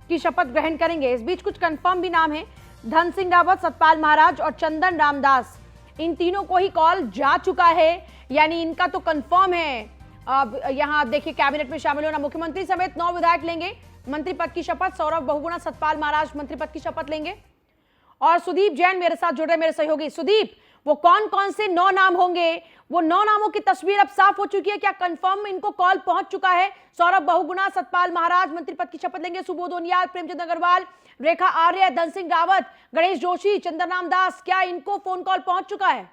की शपथ ग्रहण करेंगे। इस बीच कुछ कंफर्म भी नाम है। धन सिंह रावत, सतपाल महाराज और चंदन रामदास, इन तीनों को ही कॉल जा चुका है, यानी इनका तो कंफर्म है। अब यहां आप देखिए, कैबिनेट में शामिल होना। मुख्यमंत्री समेत 9 विधायक लेंगे मंत्री पद की शपथ। सौरभ बहुगुणा, सतपाल महाराज मंत्री पद की शपथ लेंगे। और सुदीप जैन मेरे साथ जुड़ रहे, मेरे सहयोगी। सुदीप, वो कौन कौन से 9 नाम होंगे? वो 9 नामों की तस्वीर अब साफ हो चुकी है क्या? कंफर्म इनको कॉल पहुंच चुका है? सौरभ बहुगुणा, सतपाल महाराज मंत्री पद की शपथ लेंगे। सुबोध उनियाल, प्रेमचंद अग्रवाल, रेखा आर्य, धन सिंह रावत, गणेश जोशी, चंदन रामदास, क्या इनको फोन कॉल पहुंच चुका है?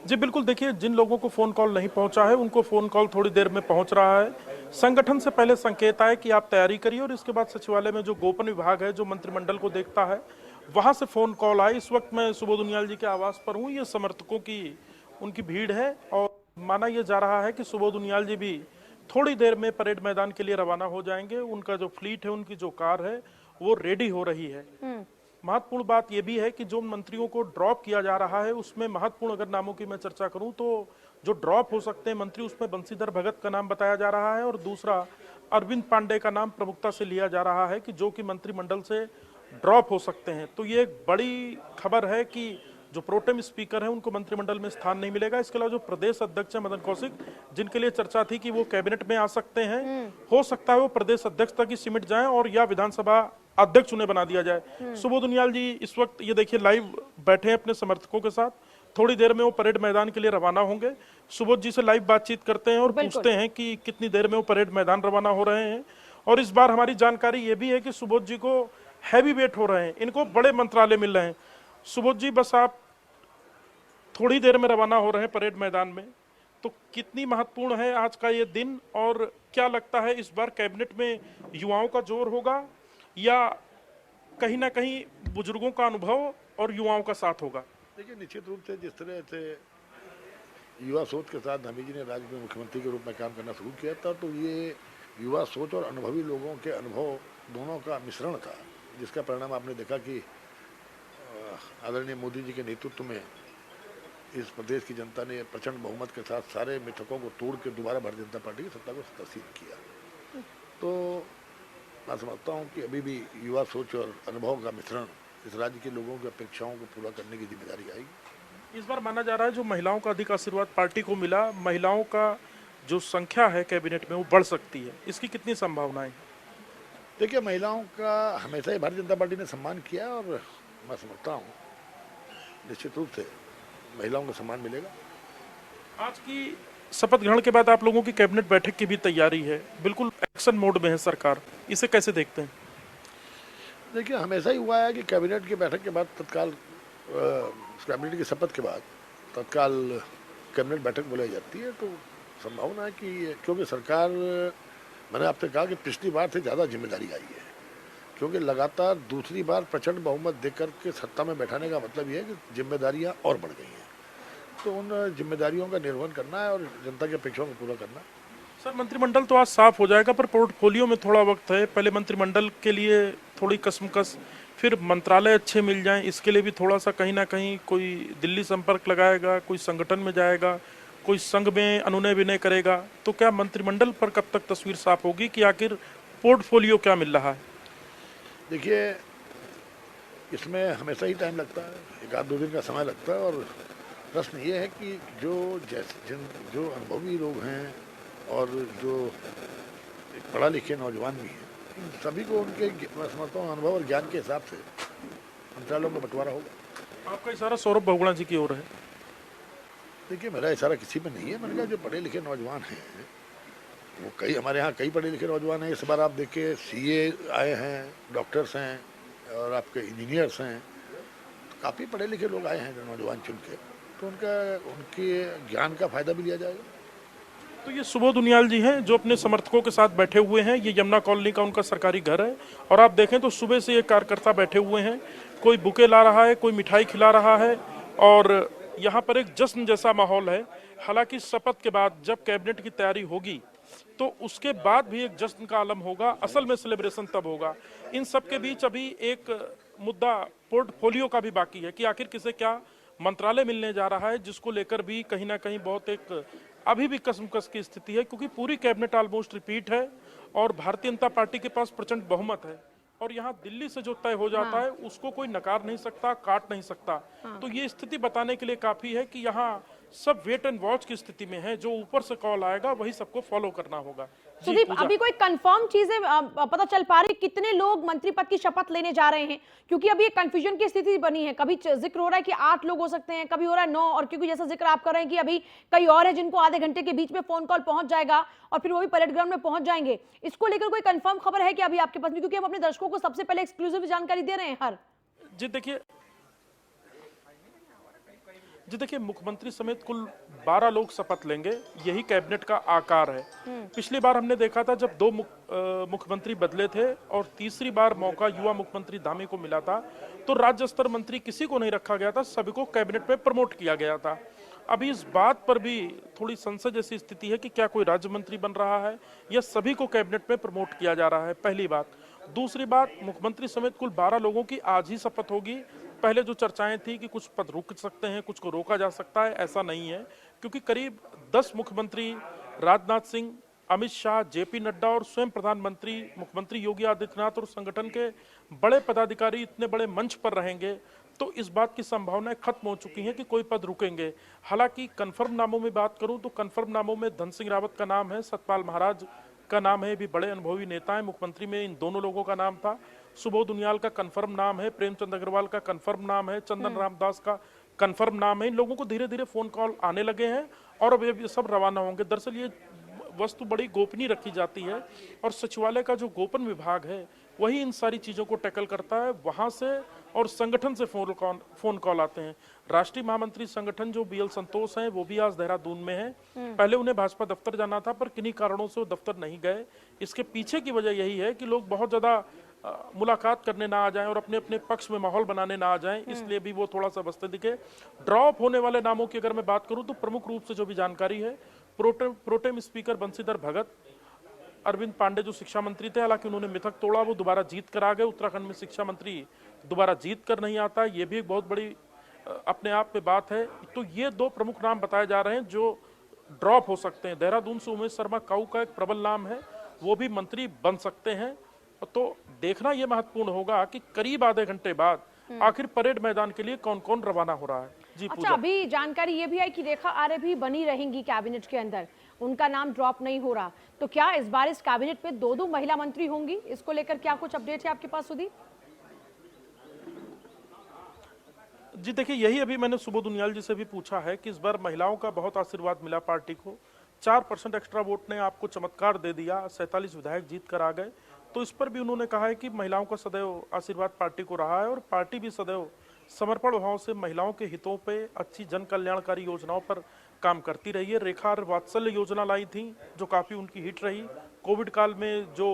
जी बिल्कुल, देखिए, जिन लोगों को फोन कॉल नहीं पहुंचा है उनको फोन कॉल थोड़ी देर में पहुंच रहा है। संगठन से पहले संकेत आए कि आप तैयारी करिए, और इसके बाद सचिवालय में जो गोपन विभाग है जो मंत्रिमंडल को देखता है, वहां से फोन कॉल आई। इस वक्त मैं सुबोध उनियाल जी के आवास पर हूं। ये समर्थकों की उनकी भीड़ है और माना यह जा रहा है कि सुबोध उनियाल जी भी थोड़ी देर में परेड मैदान के लिए रवाना हो जाएंगे। उनका जो फ्लीट है, उनकी जो कार है, वो रेडी हो रही है। महत्वपूर्ण बात यह भी है कि जो मंत्रियों को ड्रॉप किया जा रहा है उसमें महत्वपूर्ण अगर नामों की मैं चर्चा करूं तो जो ड्रॉप हो सकते हैं मंत्री, उसमें बंशीधर भगत का नाम बताया जा रहा है और दूसरा अरविंद पांडे का नाम प्रमुखता से लिया जा रहा है कि जो कि मंत्रिमंडल से ड्रॉप हो सकते हैं। तो ये एक बड़ी खबर है कि जो प्रोटेम स्पीकर हैं उनको मंत्रिमंडल में स्थान नहीं मिलेगा। इसके अलावा जो प्रदेश अध्यक्ष है मदन कौशिक, जिनके लिए चर्चा थी कि वो कैबिनेट में आ सकते हैं, हो सकता है वो प्रदेश अध्यक्ष तक ही सिमट जाएं और या विधानसभा अध्यक्ष उन्हें बना दिया जाए। सुबोध उनियाल जी इस वक्त ये देखिए लाइव बैठे हैं अपने समर्थकों के साथ। थोड़ी देर में वो परेड मैदान के लिए रवाना होंगे। सुबोध जी से लाइव बातचीत करते हैं और पूछते हैं कि कितनी देर में वो परेड मैदान रवाना हो रहे हैं। और इस बार हमारी जानकारी ये भी है कि सुबोध जी को हैवी वेट हो रहे हैं, इनको बड़े मंत्रालय मिल रहे हैं। सुबोध जी, बस आप थोड़ी देर में रवाना हो रहे हैं परेड मैदान में, तो कितनी महत्वपूर्ण है आज का ये दिन और क्या लगता है इस बार कैबिनेट में युवाओं का जोर होगा या कहीं ना कहीं बुजुर्गों का अनुभव और युवाओं का साथ होगा? देखिए, निश्चित रूप से जिस तरह से युवा सोच के साथ धामी जी ने राज्य में मुख्यमंत्री के रूप में काम करना शुरू किया था, तो ये युवा सोच और अनुभवी लोगों के अनुभव दोनों का मिश्रण था, जिसका परिणाम आपने देखा कि आदरणीय मोदी जी के नेतृत्व में इस प्रदेश की जनता ने प्रचंड बहुमत के साथ सारे मिथकों को तोड़ के दोबारा भारतीय जनता पार्टी की सत्ता को तस्लीम किया। तो मैं समझता हूँ कि अभी भी युवा सोच और अनुभव का मिश्रण इस राज्य के लोगों की अपेक्षाओं को पूरा करने की जिम्मेदारी आएगी। इस बार माना जा रहा है जो महिलाओं का अधिक आशीर्वाद पार्टी को मिला, महिलाओं का जो संख्या है कैबिनेट में वो बढ़ सकती है, इसकी कितनी संभावनाएं? देखिए, महिलाओं का हमेशा ही भारतीय जनता पार्टी ने सम्मान किया और मैं समझता हूँ निश्चित रूप से महिलाओं को सम्मान मिलेगा। आज की शपथ ग्रहण के बाद आप लोगों की कैबिनेट बैठक की भी तैयारी है, बिल्कुल एक्शन मोड में है सरकार, इसे कैसे देखते हैं? देखिए, हमेशा ही हुआ है कि कैबिनेट की बैठक के बाद तत्काल कैबिनेट की शपथ के बाद तत्काल कैबिनेट बैठक बुलाई जाती है। तो संभावना है कि क्योंकि सरकार, मैंने आपसे कहा कि पिछली बार से ज़्यादा जिम्मेदारी आई है, क्योंकि लगातार दूसरी बार प्रचंड बहुमत देकर के सत्ता में बैठाने का मतलब ये है कि जिम्मेदारियां और बढ़ गई हैं। तो उन जिम्मेदारियों का निर्वहन करना है और जनता की अपेक्षाओं को पूरा करना है। सर, मंत्रिमंडल तो आज साफ हो जाएगा, पर पोर्टफोलियो में थोड़ा वक्त है। पहले मंत्रिमंडल के लिए थोड़ी कसमकस फिर मंत्रालय अच्छे मिल जाएं, इसके लिए भी थोड़ा सा कहीं ना कहीं कोई दिल्ली संपर्क लगाएगा, कोई संगठन में जाएगा, कोई संघ में अनुनय विनय करेगा। तो क्या मंत्रिमंडल पर कब तक तस्वीर साफ होगी कि आखिर पोर्टफोलियो क्या मिल रहा है? देखिए, इसमें हमेशा ही टाइम लगता है, एक आध दो दिन का समय लगता है। और प्रश्न ये है कि जो अनुभवी लोग हैं और जो पढ़ा लिखे नौजवान भी हैं, इन सभी को उनके मैं समझता हूँ अनुभव और ज्ञान के हिसाब से मंत्रालयों में बंटवारा होगा। आपका इशारा सौरभ बहुगुणा जी की ओर है। देखिए, मेरा इशारा किसी पे नहीं है। मैंने कहा जो पढ़े लिखे नौजवान हैं, वो कई हमारे यहाँ कई पढ़े लिखे नौजवान हैं। इस बार आप देखिए सीए आए हैं, डॉक्टर्स हैं और आपके इंजीनियर्स हैं, तो काफ़ी पढ़े लिखे लोग आए हैं जो नौजवान चुन के, तो उनके ज्ञान का फायदा भी लिया जाएगा। तो ये सुबोध उनियाल जी हैं जो अपने समर्थकों के साथ बैठे हुए हैं। ये यमुना कॉलोनी का उनका सरकारी घर है और आप देखें तो सुबह से ये कार्यकर्ता बैठे हुए हैं, कोई बुके ला रहा है, कोई मिठाई खिला रहा है और यहाँ पर एक जश्न जैसा माहौल है। हालांकि शपथ के बाद जब कैबिनेट की तैयारी होगी तो उसके बाद भी एक जश्न का आलम होगा, असल में सेलिब्रेशन तब होगा। इन सब के बीच अभी एक मुद्दा पोर्टफोलियो का भी बाकी है कि आखिर किसे क्या मंत्रालय मिलने जा रहा है, जिसको लेकर भी कहीं ना कहीं बहुत एक अभी भी कसमकस की स्थिति है, क्योंकि पूरी कैबिनेट ऑलमोस्ट रिपीट है और भारतीय जनता पार्टी के पास प्रचंड बहुमत है और यहाँ दिल्ली से जो तय हो जाता है उसको कोई नकार नहीं सकता, काट नहीं सकता। तो ये स्थिति बताने के लिए काफी है कि यहाँ सब वेट एंड वॉच की स्थिति में है। जो ऊपर से कॉल आएगा वही सबको फॉलो करना होगा। जी, सुदीप, पूजा। अभी कोई कंफर्म चीजें पता चल पा रही कितने लोग मंत्री पद की शपथ लेने जा रहे हैं? क्योंकि अभी एक कंफ्यूजन की स्थिति बनी है। कभी जिक्र हो रहा है कि 8 लोग हो सकते हैं, कभी हो रहा है 9, और क्योंकि जैसा जिक्र आप कर रहे हैं कि अभी कई और है जिनको आधे घंटे के बीच में फोन कॉल पहुंच जाएगा और फिर वो भी परेड ग्राउंड में पहुंच जाएंगे। इसको लेकर कोई कंफर्म खबर है कि अभी आपके पास में? क्योंकि हम अपने दर्शकों को सबसे पहले एक्सक्लूसिव जानकारी दे रहे हैं। जी देखिए, मुख्यमंत्री समेत कुल 12 लोग शपथ लेंगे, यही कैबिनेट का आकार है। पिछली बार हमने देखा था जब 2 मुख्यमंत्री बदले थे और तीसरी बार मौका युवा मुख्यमंत्री धामी को मिला था तो राज्य स्तर मंत्री किसी को नहीं रखा गया था, सभी को कैबिनेट में प्रमोट किया गया था। अभी इस बात पर भी थोड़ी संशय जैसी स्थिति है कि क्या कोई राज्य मंत्री बन रहा है या सभी को कैबिनेट में प्रमोट किया जा रहा है, पहली बात। दूसरी बात, मुख्यमंत्री समेत कुल 12 लोगों की आज ही शपथ होगी। पहले जो चर्चाएं थी कि कुछ पद रुक सकते हैं, कुछ को रोका जा सकता है, ऐसा नहीं है, क्योंकि करीब 10 मुख्यमंत्री राजनाथ सिंह, अमित शाह, जेपी नड्डा और स्वयं प्रधानमंत्री मुख्यमंत्री योगी आदित्यनाथ और संगठन के बड़े पदाधिकारी इतने बड़े मंच पर रहेंगे तो इस बात की संभावनाएं खत्म हो चुकी हैं कि कोई पद रुकेंगे। हालांकि कन्फर्म नामों में बात करूं तो कन्फर्म नामों में धन सिंह रावत का नाम है, सतपाल महाराज का नाम है, भी बड़े अनुभवी नेता हैं। मुख्यमंत्री में इन दोनों लोगों का नाम था। सुबोध उनियाल का कन्फर्म नाम है, प्रेमचंद अग्रवाल का कन्फर्म नाम है, चंदन रामदास का कन्फर्म नाम है। इन लोगों को धीरे धीरे फोन कॉल आने लगे हैं और अब ये सब रवाना होंगे। दरअसल ये वस्तु बड़ी गोपनीय रखी जाती है और सचिवालय का जो गोपन विभाग है वही इन सारी चीजों को टैकल करता है। वहां से और संगठन से फोन कॉल आते हैं। राष्ट्रीय महामंत्री संगठन जो बीएल संतोष हैं वो भी आज देहरादून में हैं। पहले उन्हें भाजपा दफ्तर जाना था पर किन्हीं कारणों से वो दफ्तर नहीं गए। इसके पीछे की वजह यही है कि लोग बहुत ज्यादा मुलाकात करने ना आ जाएं और अपने अपने पक्ष में माहौल बनाने ना आ जाएं, इसलिए भी वो थोड़ा सा बस्ते दिखे। ड्रॉप होने वाले नामों की अगर मैं बात करूं तो प्रमुख रूप से जो भी जानकारी है, प्रोटेम स्पीकर बंशीधर भगत, अरविंद पांडे जो शिक्षा मंत्री थे, हालांकि उन्होंने मिथक तोड़ा, वो दोबारा जीत कर आ गए। उत्तराखंड में शिक्षा मंत्री दोबारा जीत कर नहीं आता, ये भी एक बहुत बड़ी अपने आप में बात है। तो ये 2 प्रमुख नाम बताए जा रहे हैं जो ड्रॉप हो सकते हैं। देहरादून से उमेश शर्मा काऊ का एक प्रबल नाम है, वो भी मंत्री बन सकते हैं। तो देखना यह महत्वपूर्ण होगा कि करीब आधे घंटे बाद आखिर परेड मैदान के लिए कौन कौन रवाना हो रहा है। जी अच्छा, अभी जानकारी ये भी आई कि रेखा आर्य भी बनी रहेंगी कैबिनेट के अंदर, उनका नाम ड्रॉप नहीं हो रहा। तो क्या इस बार इस कैबिनेट में 2 महिला मंत्री होंगी? इसको लेकर क्या कुछ अपडेट है आपके पास सुदीप? जी देखिए, यही अभी मैंने सुबोध उनियाल जी से भी पूछा है कि इस बार महिलाओं का बहुत आशीर्वाद मिला पार्टी को। 4% एक्स्ट्रा वोट ने आपको चमत्कार दे दिया, 47 विधायक जीत कर आ गए। तो इस पर भी उन्होंने कहा है कि महिलाओं का सदैव आशीर्वाद पार्टी को रहा है और पार्टी भी सदैव समर्पण भाव से महिलाओं के हितों पे, अच्छी जन कल्याणकारी योजनाओं पर काम करती रही है। रेखा वात्सल्य योजना लाई थी जो काफी उनकी हिट रही। कोविड काल में जो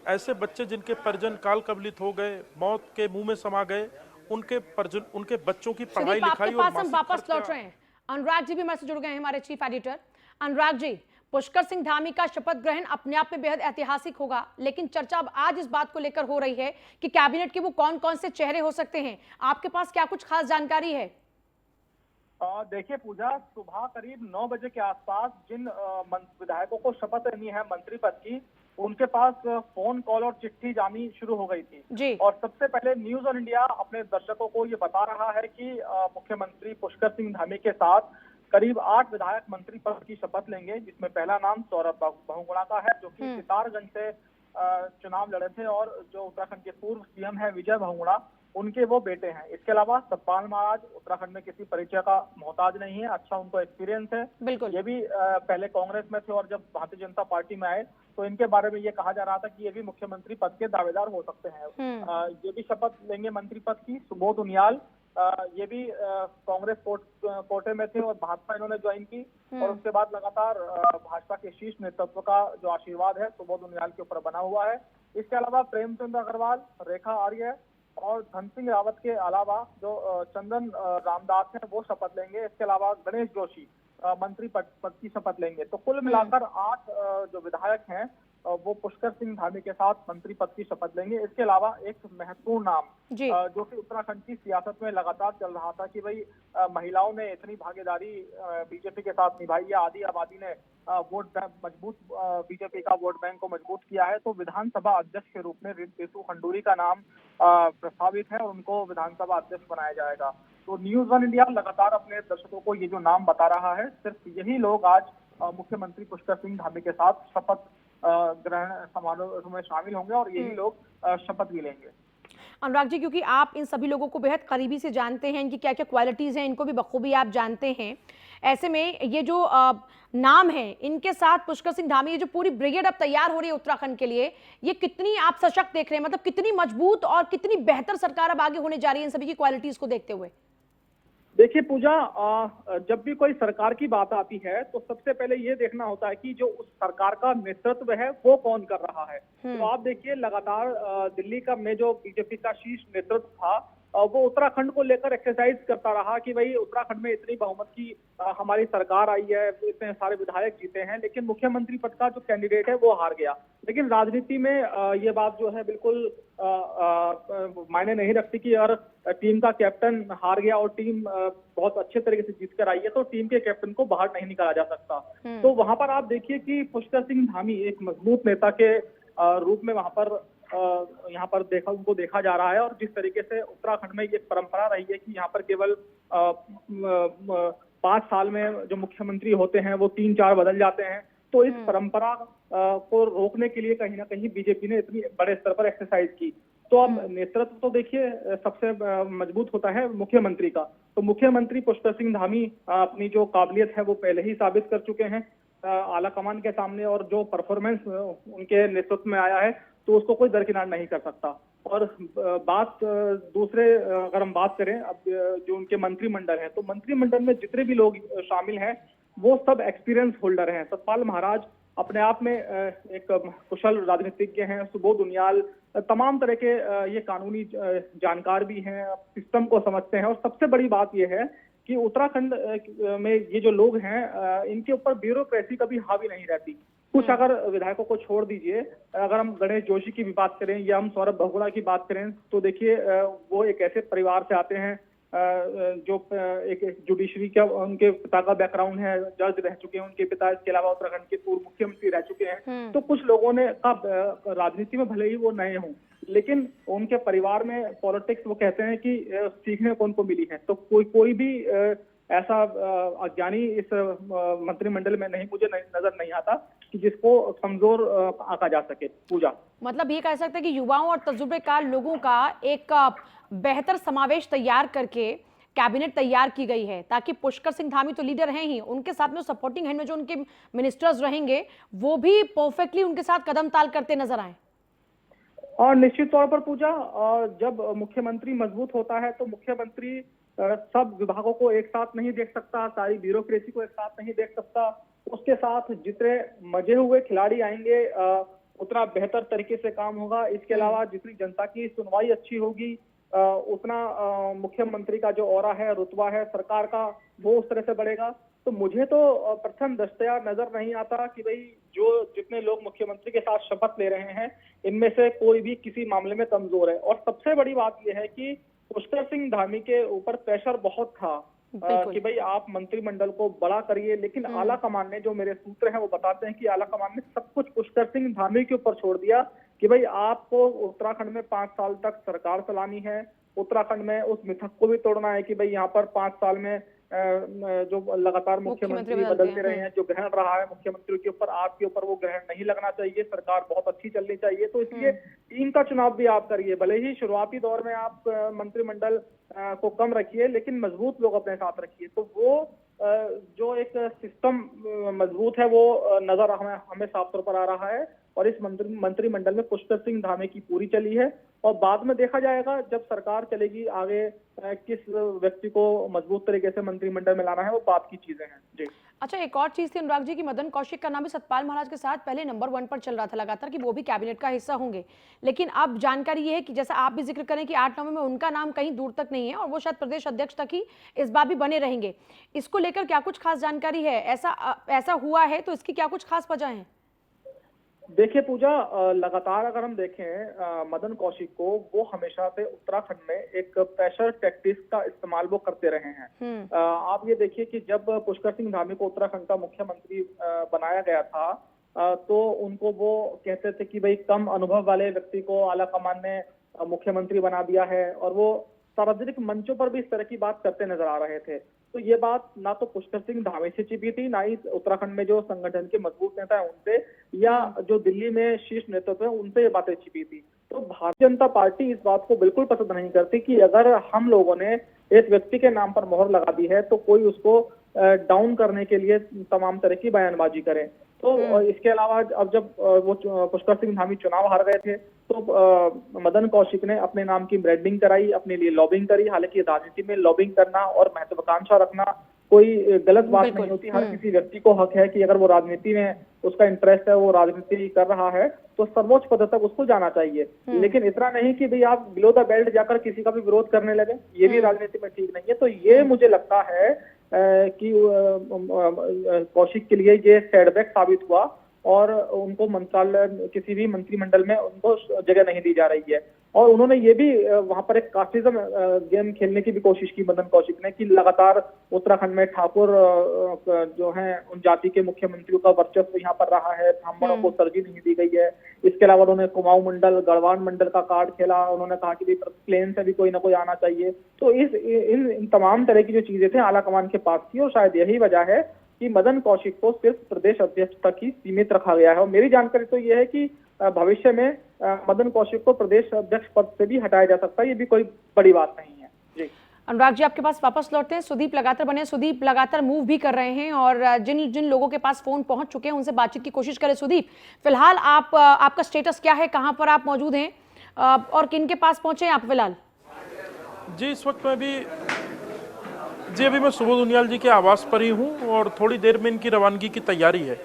ऐसे बच्चे जिनके परिजन काल कवलित हो गए, मौत के मुंह में समा गए, उनके बच्चों की पढ़ाई लिखाई और हम वापस लौट रहे हैं। अनुराग जी भी हमारे से जुड़ गए हैं, हमारे चीफ एडिटर। अनुराग जी, पुष्कर सिंह धामी का शपथ ग्रहण अपने आप में बेहद ऐतिहासिक होगा, लेकिन चर्चा अब आज इस बात को लेकर हो रही है कि कैबिनेट के वो कौन कौन से चेहरे हो सकते हैं। आपके पास क्या कुछ खास जानकारी है? देखिए पूजा, सुबह करीब 9 बजे के आसपास जिन विधायकों को शपथ लेनी है मंत्री पद की, उनके पास फोन कॉल और चिट्ठी जानी शुरू हो गई थी जी। और सबसे पहले न्यूज ऑन इंडिया अपने दर्शकों को ये बता रहा है कि मुख्यमंत्री पुष्कर सिंह धामी के साथ करीब 8 विधायक मंत्री पद की शपथ लेंगे, जिसमें पहला नाम सौरभ बहुगुणा का है, जो कि सितारगंज से चुनाव लड़े थे और जो उत्तराखंड के पूर्व सीएम है विजय बहुगुणा, उनके वो बेटे हैं। इसके अलावा सतपाल महाराज उत्तराखंड में किसी परिचय का मोहताज नहीं है, अच्छा उनको एक्सपीरियंस है। बिल्कुल। ये भी पहले कांग्रेस में थे और जब भारतीय जनता पार्टी में आए तो इनके बारे में ये कहा जा रहा था कि ये भी मुख्यमंत्री पद के दावेदार हो सकते हैं। ये भी शपथ लेंगे मंत्री पद की। सुबोध उनियाल ये भी कांग्रेस कोटे में थे और भाजपा इन्होंने ज्वाइन की और उसके बाद लगातार भाजपा के शीर्ष नेतृत्व का जो आशीर्वाद है सुबोध उनियाल के ऊपर बना हुआ है। इसके अलावा प्रेमचंद अग्रवाल, रेखा आर्य और धन सिंह रावत के अलावा जो चंदन रामदास हैं वो शपथ लेंगे। इसके अलावा गणेश जोशी मंत्री पद की शपथ लेंगे। तो कुल मिलाकर 8 जो विधायक हैं वो पुष्कर सिंह धामी के साथ मंत्री पद की शपथ लेंगे। इसके अलावा एक महत्वपूर्ण नाम जो कि उत्तराखंड की सियासत में लगातार चल रहा था कि भाई महिलाओं ने इतनी भागीदारी बीजेपी के साथ निभाई है, आधी आबादी ने वोट बैंक मजबूत बीजेपी का वोट बैंक को मजबूत किया है, तो विधानसभा अध्यक्ष के रूप में रितु खंडूरी का नाम प्रस्तावित है और उनको विधानसभा अध्यक्ष बनाया जाएगा। तो न्यूज वन इंडिया लगातार अपने दर्शकों को ये जो नाम बता रहा है, सिर्फ यही लोग आज मुख्यमंत्री पुष्कर सिंह धामी के साथ शपथ ग्रहण समारोह में शामिल होंगे और यही लोग शपथ भी लेंगे। अनुराग जी, क्योंकि आप इन सभी लोगों को बेहद करीबी से जानते हैं, इनकी क्या क्या क्वालिटीज हैं, इनको भी बखूबी आप जानते हैं, ऐसे में ये जो नाम है इनके साथ पुष्कर सिंह धामी, ये जो पूरी ब्रिगेड अब तैयार हो रही है उत्तराखंड के लिए, ये कितनी आप सशक्त देख रहे हैं? मतलब कितनी मजबूत और कितनी बेहतर सरकार अब आगे होने जा रही है इन सभी की क्वालिटीज को देखते हुए? देखिए पूजा, जब भी कोई सरकार की बात आती है तो सबसे पहले ये देखना होता है कि जो उस सरकार का नेतृत्व है वो कौन कर रहा है। तो आप देखिए लगातार दिल्ली का में जो बीजेपी का शीर्ष नेतृत्व था वो उत्तराखंड को लेकर एक्सरसाइज करता रहा कि भाई उत्तराखंड में इतनी बहुमत की हमारी सरकार आई है, इतने सारे विधायक जीते हैं, लेकिन मुख्यमंत्री पद का जो कैंडिडेट है वो हार गया। लेकिन राजनीति में ये बात जो है बिल्कुल मायने नहीं रखती कि अगर टीम का कैप्टन हार गया और टीम बहुत अच्छे तरीके से जीत कर आई है तो टीम के कैप्टन को बाहर नहीं निकाला जा सकता। तो वहां पर आप देखिए कि पुष्कर सिंह धामी एक मजबूत नेता के रूप में वहां पर यहाँ पर उनको देखा जा रहा है। और जिस तरीके से उत्तराखंड में ये परंपरा रही है कि यहाँ पर केवल 5 साल में जो मुख्यमंत्री होते हैं वो 3-4 बदल जाते हैं, तो इस परंपरा को रोकने के लिए कहीं ना कहीं बीजेपी ने इतनी बड़े स्तर पर एक्सरसाइज की। तो अब नेतृत्व तो देखिए सबसे मजबूत होता है मुख्यमंत्री का। तो मुख्यमंत्री पुष्कर सिंह धामी अपनी जो काबिलियत है वो पहले ही साबित कर चुके हैं आला कमान के सामने, और जो परफॉर्मेंस उनके नेतृत्व में आया है तो उसको कोई दरकिनार नहीं कर सकता। और बात दूसरे अगर हम बात करें अब जो उनके मंत्रिमंडल है, तो मंत्रिमंडल में जितने भी लोग शामिल हैं वो सब एक्सपीरियंस होल्डर हैं। सतपाल महाराज अपने आप में एक कुशल राजनीतिज्ञ हैं, सुबोध उनियाल तमाम तरह के ये कानूनी जानकार भी हैं, सिस्टम को समझते हैं। और सबसे बड़ी बात ये है कि उत्तराखंड में ये जो लोग हैं इनके ऊपर ब्यूरोक्रेसी कभी हावी नहीं रहती। कुछ अगर विधायकों को छोड़ दीजिए, अगर हम गणेश जोशी की भी बात करें या हम सौरभ बहुगुणा की बात करें, तो देखिए वो एक ऐसे परिवार से आते हैं जो एक जुडिशरी का उनके पिता का बैकग्राउंड है, जज रह चुके हैं उनके पिता, इसके अलावा उत्तराखंड के पूर्व मुख्यमंत्री रह चुके हैं। तो कुछ लोगों ने राजनीति में भले ही वो नए हों, लेकिन उनके परिवार में पॉलिटिक्स वो कहते हैं कि सीखने कौन को मिली है। तो कोई भी ऐसा अज्ञानी इस मंत्रिमंडल में मुझे नजर नहीं आता कि जिसको कमजोर आंका जा सके। पूजा, मतलब ये कह सकते हैं कि युवाओं और तजुर्बेकार लोगों का एक बेहतर समावेश तैयार करके कैबिनेट तैयार की गई है, ताकि पुष्कर सिंह धामी तो लीडर हैं ही, उनके साथ में सपोर्टिंग हैंड में जो उनके मिनिस्टर्स रहेंगे वो भी परफेक्टली उनके साथ कदम ताल करते नजर आए। और निश्चित तौर पर पूजा, जब मुख्यमंत्री मजबूत होता है तो मुख्यमंत्री सब विभागों को एक साथ नहीं देख सकता, सारी ब्यूरोक्रेसी को एक साथ नहीं देख सकता। उसके साथ जितने मजे हुए खिलाड़ी आएंगे उतना बेहतर तरीके से काम होगा। इसके अलावा जितनी जनता की सुनवाई अच्छी होगी, उतना मुख्यमंत्री का जो ऑरा है, रुतबा है सरकार का, वो उस तरह से बढ़ेगा। तो मुझे तो प्रथम दृष्टया नजर नहीं आता कि भाई जो जितने लोग मुख्यमंत्री के साथ शपथ ले रहे हैं इनमें से कोई भी किसी मामले में कमजोर है। और सबसे बड़ी बात यह है कि पुष्कर सिंह धामी के ऊपर प्रेशर बहुत था कि भाई आप मंत्रिमंडल को बड़ा करिए, लेकिन आला कमान ने, जो मेरे सूत्र हैं वो बताते हैं कि आला कमान ने सब कुछ पुष्कर सिंह धामी के ऊपर छोड़ दिया कि भाई आपको उत्तराखंड में 5 साल तक सरकार चलानी है, उत्तराखंड में उस मिथक को भी तोड़ना है कि भाई यहाँ पर 5 साल में जो लगातार मुख्यमंत्री बदलते रहे हैं, जो ग्रहण रहा है मुख्यमंत्री के ऊपर, आपके ऊपर वो ग्रहण नहीं लगना चाहिए, सरकार बहुत अच्छी चलनी चाहिए। तो इसलिए टीम का चुनाव भी आप करिए, भले ही शुरुआती दौर में आप मंत्रिमंडल को कम रखिए लेकिन मजबूत लोग अपने साथ रखिए। तो वो जो एक सिस्टम मजबूत है वो नजर हमें साफ तौर पर आ रहा है। और इस मंत्रिमंडल में पुष्कर सिंह धामी की पूरी चली है और बाद में देखा जाएगा जब सरकार चलेगी आगे किस व्यक्ति को मजबूत तरीके से मंत्रिमंडल में लाना है, वो बात की चीजें हैं। जी अच्छा, एक और चीज थी अनुराग जी की मदन कौशिक का नाम भी सतपाल महाराज के साथ पहले नंबर 1 पर चल रहा था लगातार कि वो भी कैबिनेट का हिस्सा होंगे, लेकिन अब जानकारी ये है कि जैसा आप भी जिक्र करें कि 8 नवंबर में उनका नाम कहीं दूर तक नहीं है और वो शायद प्रदेश अध्यक्ष तक ही इस बार भी बने रहेंगे। इसको लेकर क्या कुछ खास जानकारी है? ऐसा हुआ है तो इसकी क्या कुछ खास वजह है? देखिए पूजा, लगातार अगर हम देखें मदन कौशिक को, वो हमेशा से उत्तराखंड में एक प्रेशर टैक्टिक्स का इस्तेमाल वो करते रहे हैं। आप ये देखिए कि जब पुष्कर सिंह धामी को उत्तराखंड का मुख्यमंत्री बनाया गया था तो उनको वो कहते थे कि भाई कम अनुभव वाले व्यक्ति को आला कमान ने मुख्यमंत्री बना दिया है, और वो सार्वजनिक मंचों पर भी इस तरह की बात करते नजर आ रहे थे। तो ये बात ना तो पुष्कर सिंह धामी से छिपी थी, ना ही उत्तराखंड में जो संगठन के मजबूत नेता है उनसे, या जो दिल्ली में शीर्ष नेतृत्व है उनसे ये बातें छिपी थी। तो भारतीय जनता पार्टी इस बात को बिल्कुल पसंद नहीं करती कि अगर हम लोगों ने एक व्यक्ति के नाम पर मोहर लगा दी है तो कोई उसको डाउन करने के लिए तमाम तरह की बयानबाजी करे। तो इसके अलावा अब जब वो पुष्कर सिंह धामी चुनाव हार गए थे तो मदन कौशिक ने अपने नाम की ब्रांडिंग कराई, अपने लिए लॉबिंग करी। हालांकि राजनीति में लॉबिंग करना और महत्वाकांक्षा रखना कोई गलत बात नहीं होती। हर किसी व्यक्ति को हक है कि अगर वो राजनीति में उसका इंटरेस्ट है, वो राजनीति कर रहा है तो सर्वोच्च पद तक उसको जाना चाहिए। लेकिन इतना नहीं कि भाई आप बिलो द बेल्ट जाकर किसी का भी विरोध करने लगे, ये भी राजनीति में ठीक नहीं है। तो ये मुझे लगता है कि कौशिक के लिए ये सेटबैक साबित हुआ और उनको मंत्रालय, किसी भी मंत्रिमंडल में उनको जगह नहीं दी जा रही है। और उन्होंने ये भी वहां पर एक कास्टिज्म गेम खेलने की भी कोशिश की मदन कौशिक ने, कि लगातार उत्तराखंड में ठाकुर जो हैं उन जाति के मुख्यमंत्रियों का वर्चस्व यहाँ पर रहा है, ब्राह्मणों को तरजीह नहीं दी गई है। इसके अलावा उन्होंने कुमाऊं मंडल, गढ़वाल मंडल का कार्ड खेला। उन्होंने कहा कि प्लेन से भी कोई ना कोई आना चाहिए। तो इन तमाम तरह की जो चीजें थी आला कमान के पास थी, और शायद यही वजह है कि मदन कौशिक को सिर्फ प्रदेश अध्यक्ष तक ही सीमित रखा गया है। और मेरी जानकारी तो ये है कि भविष्य में मदन कौशिक को प्रदेश अध्यक्ष पद से भी हटाया जा सकता है, ये भी कोई बड़ी बात नहीं है। जी अनुराग जी, आपके पास वापस लौटते हैं। सुदीप लगातार बने, सुदीप लगातार मूव भी कर रहे हैं और जिन जिन लोगों के पास फोन पहुंच चुके हैं उनसे बातचीत की कोशिश करें। सुदीप, फिलहाल आपका स्टेटस क्या है, कहां पर आप मौजूद हैं और किन के पास पहुंचे हैं आप फिलहाल? जी, इस वक्त मैं भी अभी मैं सुबोध उनियाल जी के आवास पर ही हूँ और थोड़ी देर में इनकी रवानगी की तैयारी है।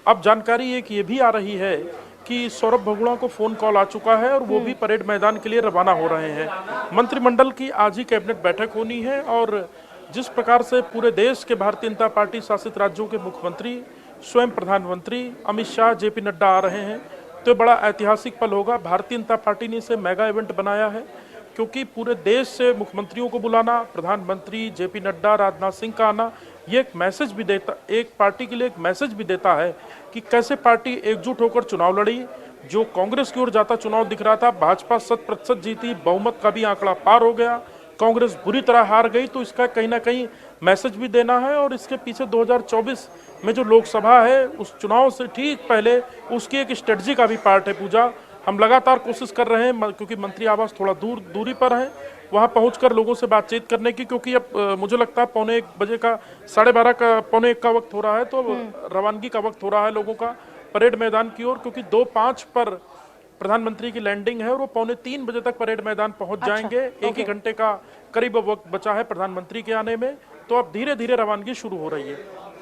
अब जानकारी एक ये भी आ रही है कि सौरभ बगुड़ा को फ़ोन कॉल आ चुका है और वो भी परेड मैदान के लिए रवाना हो रहे हैं। मंत्रिमंडल की आज ही कैबिनेट बैठक होनी है और जिस प्रकार से पूरे देश के भारतीय जनता पार्टी शासित राज्यों के मुख्यमंत्री, स्वयं प्रधानमंत्री अमित शाह, जेपी नड्डा आ रहे हैं, तो बड़ा ऐतिहासिक पल होगा। भारतीय जनता पार्टी ने इसे मेगा इवेंट बनाया है क्योंकि पूरे देश से मुख्यमंत्रियों को बुलाना, प्रधानमंत्री जेपी नड्डा, राजनाथ सिंह का आना, ये एक मैसेज भी देता, एक पार्टी के लिए एक मैसेज भी देता है कि कैसे पार्टी एकजुट होकर चुनाव लड़ी। जो कांग्रेस की ओर जाता चुनाव दिख रहा था, भाजपा 100% जीती, बहुमत का भी आंकड़ा पार हो गया, कांग्रेस बुरी तरह हार गई। तो इसका कहीं ना कहीं मैसेज भी देना है और इसके पीछे 2024 में जो लोकसभा है उस चुनाव से ठीक पहले उसकी एक स्ट्रेटजी का भी पार्ट है। पूजा, हम लगातार कोशिश कर रहे हैं क्योंकि मंत्री आवास थोड़ा दूरी पर है, वहां पहुंचकर लोगों से बातचीत करने की, क्योंकि अब मुझे लगता है 1:15 का, 12:30 का, 1:15 का वक्त हो रहा है, तो रवानगी का वक्त हो रहा है लोगों का परेड मैदान की ओर, क्योंकि 2:05 पर प्रधानमंत्री की लैंडिंग है और वो 2:45 बजे तक परेड मैदान पहुंच जाएंगे। एक ही घंटे का करीब वक्त बचा है प्रधानमंत्री के आने में, तो अब धीरे धीरे रवानगी शुरू हो रही है।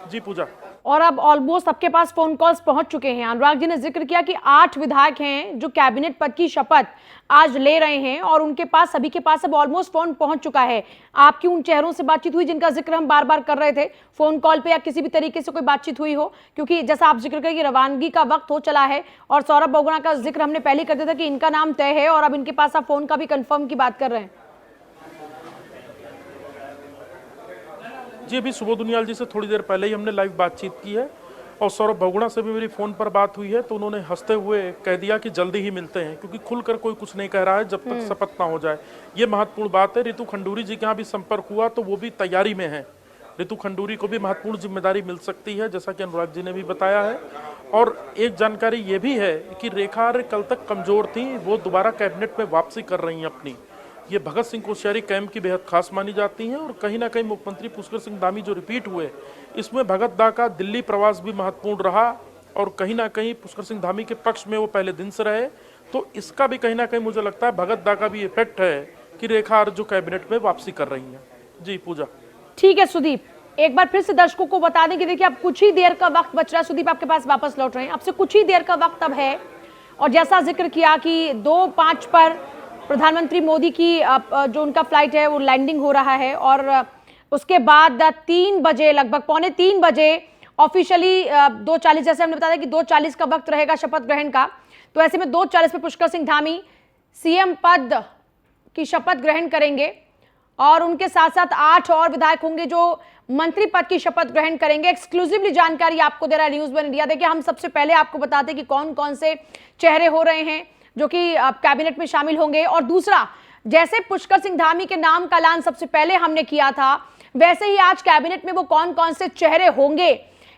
जी पूजा। और अब ऑलमोस्ट सबके पास फोन कॉल्स पहुंच चुके हैं। अनुराग जी ने जिक्र किया कि 8 विधायक हैं जो कैबिनेट पद की शपथ आज ले रहे हैं और उनके पास, सभी के पास अब ऑलमोस्ट फोन पहुंच चुका है। आपकी उन चेहरों से बातचीत हुई जिनका जिक्र हम बार बार कर रहे थे, फोन कॉल पे या किसी भी तरीके से कोई बातचीत हुई हो? क्योंकि जैसा आप जिक्र करें कि रवानगी का वक्त हो चला है और सौरभ बहुगुणा का जिक्र हमने पहले कर दिया था कि इनका नाम तय है और अब इनके पास आप फोन का भी कंफर्म की बात कर रहे हैं। जी, अभी सुबोध उनियाल जी से थोड़ी देर पहले ही हमने लाइव बातचीत की है और सौरभ बहुगुणा से भी मेरी फ़ोन पर बात हुई है, तो उन्होंने हंसते हुए कह दिया कि जल्दी ही मिलते हैं, क्योंकि खुलकर कोई कुछ नहीं कह रहा है जब तक शपथ ना हो जाए। ये महत्वपूर्ण बात है। रितु खंडूरी जी के यहाँ भी संपर्क हुआ तो वो भी तैयारी में है। रितु खंडूरी को भी महत्वपूर्ण जिम्मेदारी मिल सकती है, जैसा कि अनुराग जी ने भी बताया है। और एक जानकारी ये भी है कि रेखा आर्य कल तक कमजोर थी, वो दोबारा कैबिनेट में वापसी कर रही हैं अपनी। ये भगत सिंह कोश्यारी कैंप की बेहद खास मानी जाती हैं और कहीं ना कहीं मुख्यमंत्री पुष्कर सिंह धामी जो रिपीट हुए, इसमें भगत दा का दिल्ली प्रवास भी महत्वपूर्ण रहा और कहीं ना कहीं पुष्कर सिंह धामी के पक्ष में वो पहले दिन से रहे। तो इसका भी कहीं ना कहीं मुझे लगता है भगत दा का भी इफेक्ट है कि रेखा आर्य जो कैबिनेट में वापसी कर रही हैं। जी पूजा। ठीक है सुदीप, एक बार फिर से दर्शकों को बता दें कि देखिए अब कुछ ही देर का वक्त बच रहा है। सुदीप आपके पास वापस लौट रहे हैं, आपसे कुछ ही देर का वक्त अब है और जैसा जिक्र किया कि 2:05 पर प्रधानमंत्री मोदी की जो उनका फ्लाइट है वो लैंडिंग हो रहा है और उसके बाद 3 बजे, लगभग 2:45 बजे ऑफिशियली 2:40, जैसे हमने बताया कि 2:40 का वक्त रहेगा शपथ ग्रहण का। तो ऐसे में 2:40 पे पुष्कर सिंह धामी सीएम पद की शपथ ग्रहण करेंगे और उनके साथ साथ 8 और विधायक होंगे जो मंत्री पद की शपथ ग्रहण करेंगे। एक्सक्लूसिवली जानकारी आपको दे रहा है न्यूज़ वन इंडिया। देखिए, हम सबसे पहले आपको बताते हैं कि कौन कौन से चेहरे हो रहे हैं जो कि कैबिनेट में शामिल होंगे। और दूसरा, जैसे पुष्कर सिंह धामी के नाम का ऐलान सबसे पहले हमने किया था, वैसे ही आज कैबिनेट में वो कौन कौन से चेहरे होंगे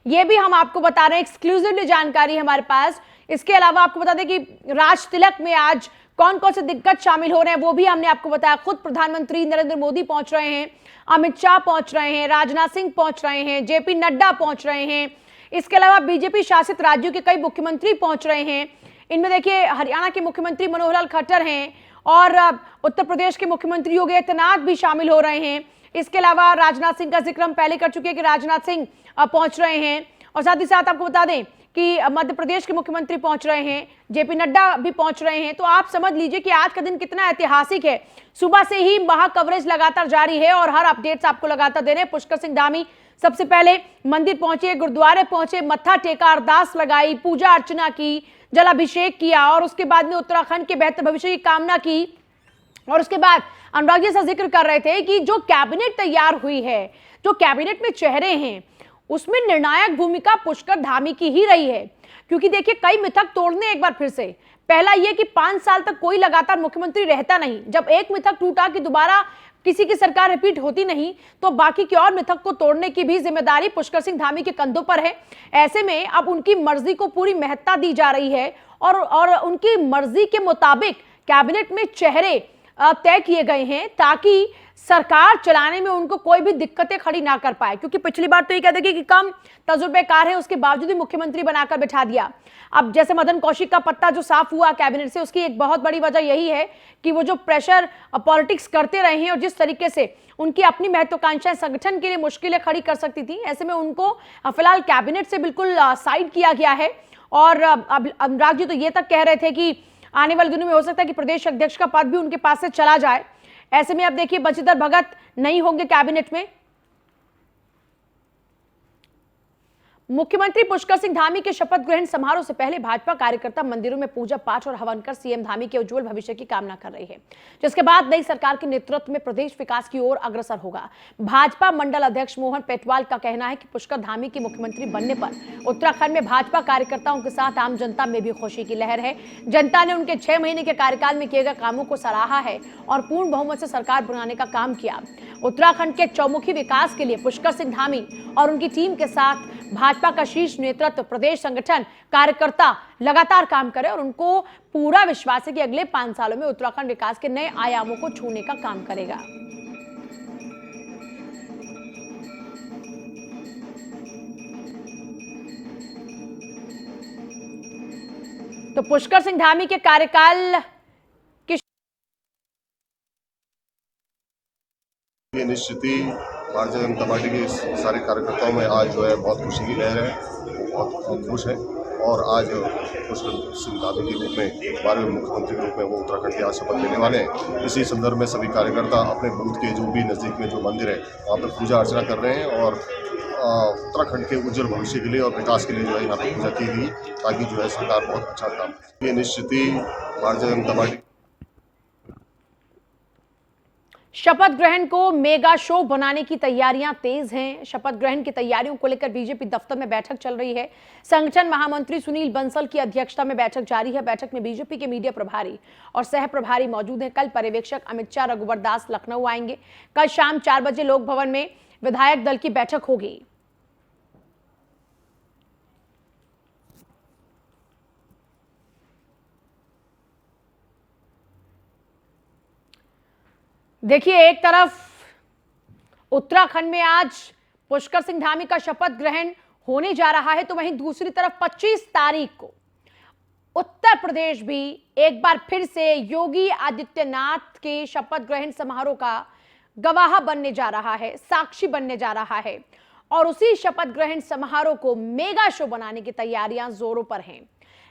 ये भी हम आपको बता रहे हैं। एक्सक्लूसिवली जानकारी हमारे पास। इसके अलावा आपको बता दें कि राज तिलक में आज कौन कौन से दिग्गज शामिल हो रहे हैं वो भी हमने आपको बताया। खुद प्रधानमंत्री नरेंद्र मोदी पहुंच रहे हैं, अमित शाह पहुंच रहे हैं, राजनाथ सिंह पहुंच रहे हैं, जेपी नड्डा पहुंच रहे हैं। इसके अलावा बीजेपी शासित राज्यों के कई मुख्यमंत्री पहुंच रहे हैं। इनमें देखिए, हरियाणा के मुख्यमंत्री मनोहर लाल खट्टर हैं और उत्तर प्रदेश के मुख्यमंत्री योगी आदित्यनाथ भी शामिल हो रहे हैं। इसके अलावा राजनाथ सिंह का जिक्र हम पहले कर चुके हैं कि राजनाथ सिंह पहुंच रहे हैं और साथ ही साथ आपको बता दें कि मध्य प्रदेश के मुख्यमंत्री पहुंच रहे हैं, जेपी नड्डा भी पहुंच रहे हैं। तो आप समझ लीजिए कि आज का दिन कितना ऐतिहासिक है। सुबह से ही महा कवरेज लगातार जारी है और हर अपडेट्स आपको लगातार दे रहे हैं। पुष्कर सिंह धामी सबसे पहले मंदिर पहुंचे, गुरुद्वारे पहुंचे, मत्था टेका, अरदास लगाई, पूजा अर्चना की, जलाभिषेक किया और उसके बाद में उत्तराखंड के बेहतर भविष्य की कामना की। और उसके बाद अनुराग जी ऐसा जिक्र कर रहे थे कि जो कैबिनेट तैयार हुई है, जो कैबिनेट में चेहरे हैं, उसमें निर्णायक भूमिका पुष्कर धामी की ही रही है। क्योंकि देखिए, कई मिथक तोड़ने एक बार फिर से। पहला यह कि 5 साल तक कोई लगातार मुख्यमंत्री रहता नहीं। जब एक मिथक टूटा कि दोबारा किसी की सरकार रिपीट होती नहीं, तो बाकी के और मिथक को तोड़ने की भी जिम्मेदारी पुष्कर सिंह धामी के कंधों पर है। ऐसे में अब उनकी मर्जी को पूरी महत्ता दी जा रही है और उनकी मर्जी के मुताबिक कैबिनेट में चेहरे तय किए गए हैं ताकि सरकार चलाने में उनको कोई भी दिक्कतें खड़ी ना कर पाए। क्योंकि पिछली बार तो ये कहते कि कम तजुर्बेकार है, उसके बावजूद भी मुख्यमंत्री बनाकर बैठा दिया। अब जैसे मदन कौशिक का पत्ता जो साफ हुआ कैबिनेट से, उसकी एक बहुत बड़ी वजह यही है कि वो जो प्रेशर पॉलिटिक्स करते रहे हैं और जिस तरीके से उनकी अपनी महत्वाकांक्षाएं संगठन के लिए मुश्किलें खड़ी कर सकती थी, ऐसे में उनको फिलहाल कैबिनेट से बिल्कुल साइड किया गया है। और अब अनुराग जी तो ये तक कह रहे थे कि आने वाले दिनों में हो सकता है कि प्रदेश अध्यक्ष का पद भी उनके पास से चला जाए। ऐसे में अब देखिए, बंशीधर भगत नहीं होंगे कैबिनेट में। मुख्यमंत्री पुष्कर सिंह धामी के शपथ ग्रहण समारोह से पहले भाजपा कार्यकर्ता मंदिरों में पूजा पाठ और हवन कर सीएम धामी के उज्जवल भविष्य की कामना कर रही है, जिसके बाद नई सरकार के नेतृत्व में प्रदेश विकास की ओर अग्रसर होगा। भाजपा मंडल अध्यक्ष मोहन पेटवाल का कहना है कि पुष्कर धामी के मुख्यमंत्री बनने पर उत्तराखंड में भाजपा कार्यकर्ताओं के साथ आम जनता में भी खुशी की लहर है। जनता ने उनके 6 महीने के कार्यकाल में किए गए कामों को सराहा है और पूर्ण बहुमत से सरकार बनाने का काम किया। उत्तराखंड के चौमुखी विकास के लिए पुष्कर सिंह धामी और उनकी टीम के साथ भाजपा का शीर्ष नेतृत्व, प्रदेश संगठन, कार्यकर्ता लगातार काम करे और उनको पूरा विश्वास है कि अगले 5 सालों में उत्तराखंड विकास के नए आयामों को छूने का काम करेगा। तो पुष्कर सिंह धामी के कार्यकाल की निश्चित ही भारतीय जनता पार्टी के सारे कार्यकर्ताओं में आज जो है बहुत खुशी की लहर है, बहुत खुश है। और आज पुष्कर सिंह धामी के रूप में 12वें मुख्यमंत्री के रूप में वो उत्तराखंड के आज शपथ लेने वाले हैं। इसी संदर्भ में सभी कार्यकर्ता अपने बूथ के जो भी नज़दीक में जो मंदिर है वहाँ पर पूजा अर्चना कर रहे हैं और उत्तराखंड के उज्जवल भविष्य के लिए और विकास के लिए जो है यहाँ पर पूजा की गई, ताकि जो है सरकार बहुत अच्छा काम। ये निश्चित ही भारतीय जनता पार्टी शपथ ग्रहण को मेगा शो बनाने की तैयारियां तेज हैं। शपथ ग्रहण की तैयारियों को लेकर बीजेपी दफ्तर में बैठक चल रही है। संगठन महामंत्री सुनील बंसल की अध्यक्षता में बैठक जारी है। बैठक में बीजेपी के मीडिया प्रभारी और सह प्रभारी मौजूद हैं। कल पर्यवेक्षक अमित शाह, रघुवर दास लखनऊ आएंगे। कल शाम 4 बजे लोक भवन में विधायक दल की बैठक होगी। देखिए, एक तरफ उत्तराखंड में आज पुष्कर सिंह धामी का शपथ ग्रहण होने जा रहा है, तो वहीं दूसरी तरफ 25 तारीख को उत्तर प्रदेश भी एक बार फिर से योगी आदित्यनाथ के शपथ ग्रहण समारोह का गवाह बनने जा रहा है, साक्षी बनने जा रहा है। और उसी शपथ ग्रहण समारोह को मेगा शो बनाने की तैयारियां जोरों पर हैं।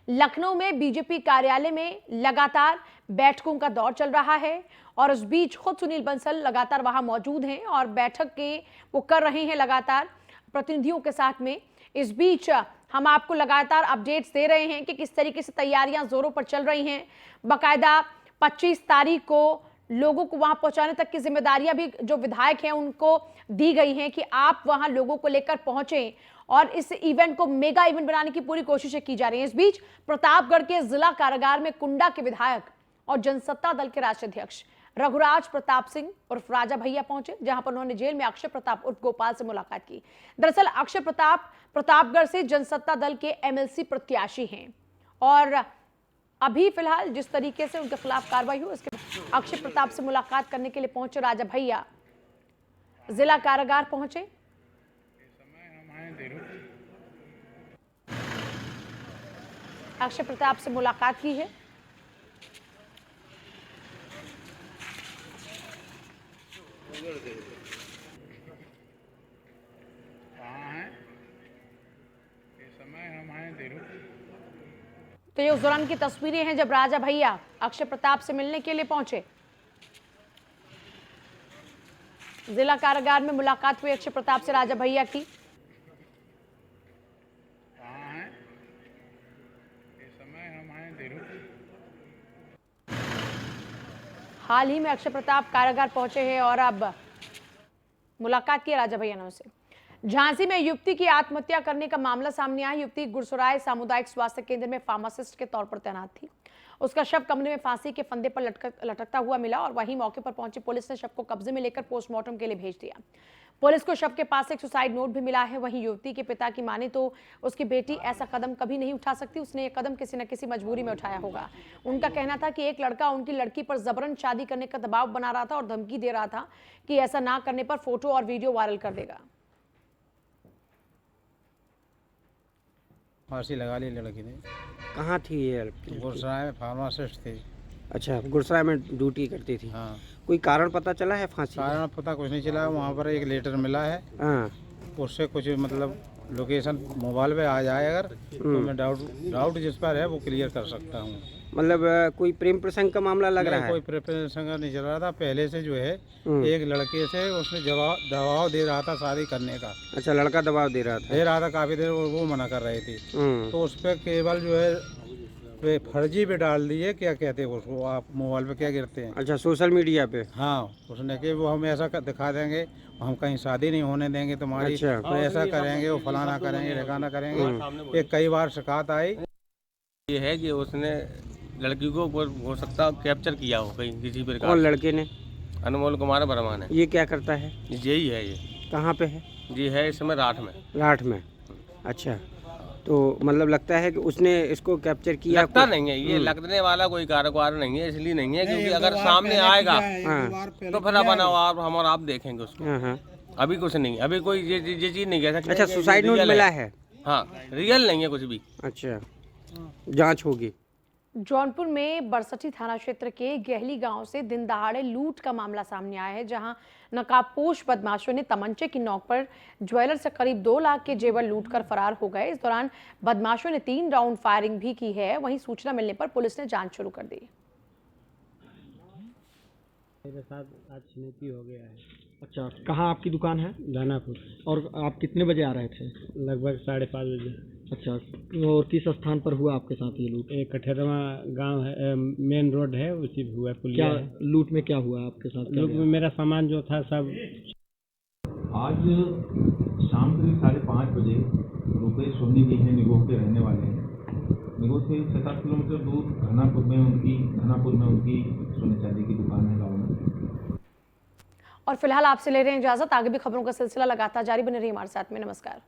लखनऊ में बीजेपी कार्यालय में लगातार बैठकों का दौर चल रहा है और उस बीच खुद सुनील बंसल लगातार वहां मौजूद हैं और बैठक के वो कर रहे हैं लगातार प्रतिनिधियों के साथ में। इस बीच हम आपको लगातार अपडेट्स दे रहे हैं कि किस तरीके से तैयारियां जोरों पर चल रही हैं। बाकायदा 25 तारीख को लोगों को वहां पहुंचाने तक की जिम्मेदारियां भी जो विधायक हैं उनको दी गई हैं कि आप वहां लोगों को लेकर पहुंचें और इस इवेंट को मेगा इवेंट बनाने की पूरी कोशिशें की जा रही हैं। इस बीच प्रतापगढ़ के जिला कारागार में कुंडा के विधायक और जनसत्ता दल के राष्ट्रीय अध्यक्ष रघुराज प्रताप सिंह उर्फ राजा भैया पहुंचे, जहां पर उन्होंने जेल में अक्षय प्रताप उर्फ गोपाल से मुलाकात की। दरअसल अक्षय प्रताप प्रतापगढ़ से जनसत्ता दल के एमएलसी प्रत्याशी हैं और अभी फिलहाल जिस तरीके से उनके खिलाफ कार्रवाई हुई उसके अक्षय प्रताप से मुलाकात करने के लिए पहुंचे राजा भैया जिला कारागार पहुंचे। अक्षय प्रताप से मुलाकात की है। तो ये उस दौरान की तस्वीरें हैं जब राजा भैया अक्षय प्रताप से मिलने के लिए पहुंचे। जिला कारागार में मुलाकात हुई अक्षय प्रताप से राजा भैया की। हाल ही में अक्षय प्रताप कारागार पहुंचे हैं और अब मुलाकात की राजा भैया ने उनसे। झांसी में युवती की आत्महत्या करने का मामला सामने आया। युवती गुरसराय सामुदायिक स्वास्थ्य केंद्र में फार्मासिस्ट के तौर पर तैनात थी। उसका शव कमरे में फांसी के फंदे पर लटकता हुआ मिला और वहीं मौके पर पहुंची पुलिस ने शव को कब्जे में लेकर पोस्टमार्टम के लिए भेज दिया। पुलिस को शव के पास एक सुसाइड नोट भी मिला है। वहीं युवती के पिता की माने तो उसकी बेटी ऐसा कदम कभी नहीं उठा सकती। उसने ये कदम किसी न किसी मजबूरी में उठाया होगा। उनका कहना था कि एक लड़का उनकी लड़की पर जबरन शादी करने का दबाव बना रहा था और धमकी दे रहा था कि ऐसा ना करने पर फोटो और वीडियो वायरल कर देगा। फांसी लगा ली लड़की ने। कहाँ थी ये लड़की? गुरसराय में फार्मासिस्ट थी। अच्छा, गुरसराय में ड्यूटी करती थी। हाँ। कोई कारण पता चला है फांसी? कारण पता कुछ नहीं चला। वहाँ पर एक लेटर मिला है। हाँ। उससे कुछ मतलब लोकेशन मोबाइल पे आ जाए अगर तो मैं डाउट जिस पर है वो क्लियर कर सकता हूँ। मतलब कोई प्रेम प्रसंग का मामला लग रहा है? कोई प्रेम प्रसंग नहीं चल रहा था। पहले से जो है एक लड़के से उसने दबाव दे रहा था शादी करने का। अच्छा, लड़का दबाव दे रहा था काफी देर। वो मना कर रही थी तो उस पर केवल जो है फर्जी पे डाल दिए। क्या कहते हैं उसको आप मोबाइल पे क्या गिरते हैं? अच्छा, सोशल मीडिया पे। हाँ, उसने कि वो हम ऐसा दिखा देंगे, हम कहीं शादी नहीं होने देंगे तुम्हारी। अच्छा। तो ऐसा करेंगे, वो फलाना करेंगे, ठिकाना करेंगे। एक कई बार शिकायत आई। ये है कि उसने लड़की को हो सकता कैप्चर किया हो कहीं किसी प्रकार। कौन लड़के ने? अनमोल कुमार वर्मा ने। ये क्या करता है? यही है। ये कहाँ पे है? जी है इस समय राठ में। राठ में। अच्छा, तो मतलब लगता है कि उसने इसको कैप्चर किया? लगता नहीं है, ये लगने वाला कोई कारोबार नहीं है, इसलिए नहीं है क्योंकि अगर सामने आएगा तो फिर अपन हम और आप देखेंगे उसको। अभी कुछ नहीं, अभी कोई ये चीज नहीं कह सकते। अच्छा, सुसाइड नोट मिला है? हाँ, रियल नहीं है कुछ भी। अच्छा, जांच होगी। जौनपुर में बरसठी थाना क्षेत्र के गहली गांव से दिन दहाड़े लूट का मामला सामने आया है, जहां नकाबपोश बदमाशों ने तमंचे की नोक पर ज्वेलर से करीब 2 लाख के जेवर लूटकर फरार हो गए। इस दौरान बदमाशों ने 3 राउंड फायरिंग भी की है। वहीं सूचना मिलने पर पुलिस ने जांच शुरू कर दी। मेरे साथ आज छिनौती हो गया है। अच्छा, कहाँ आपकी दुकान है? दानापुर। और आप कितने बजे आ रहे थे? लगभग 5:30 बजे। अच्छा, और किस स्थान पर हुआ आपके साथ ये लूट? एक कठेरवा गांव है, मेन रोड है, उसी पे हुआ। क्या लूट में क्या हुआ आपके साथ? लूट में मेरा सामान जो था सब। आज शाम करीब 5:30 बजे रुपेश सोनी जी हैं, निगोह के रहने वाले हैं। निगोह से 7-8 किलोमीटर दूर धनापुर में उनकी सोने चांदी की दुकान है गाँव में। और फिलहाल आपसे ले रहे हैं इजाजत। आगे भी खबरों का सिलसिला लगातार जारी, बने रहिए हमारे साथ में। नमस्कार।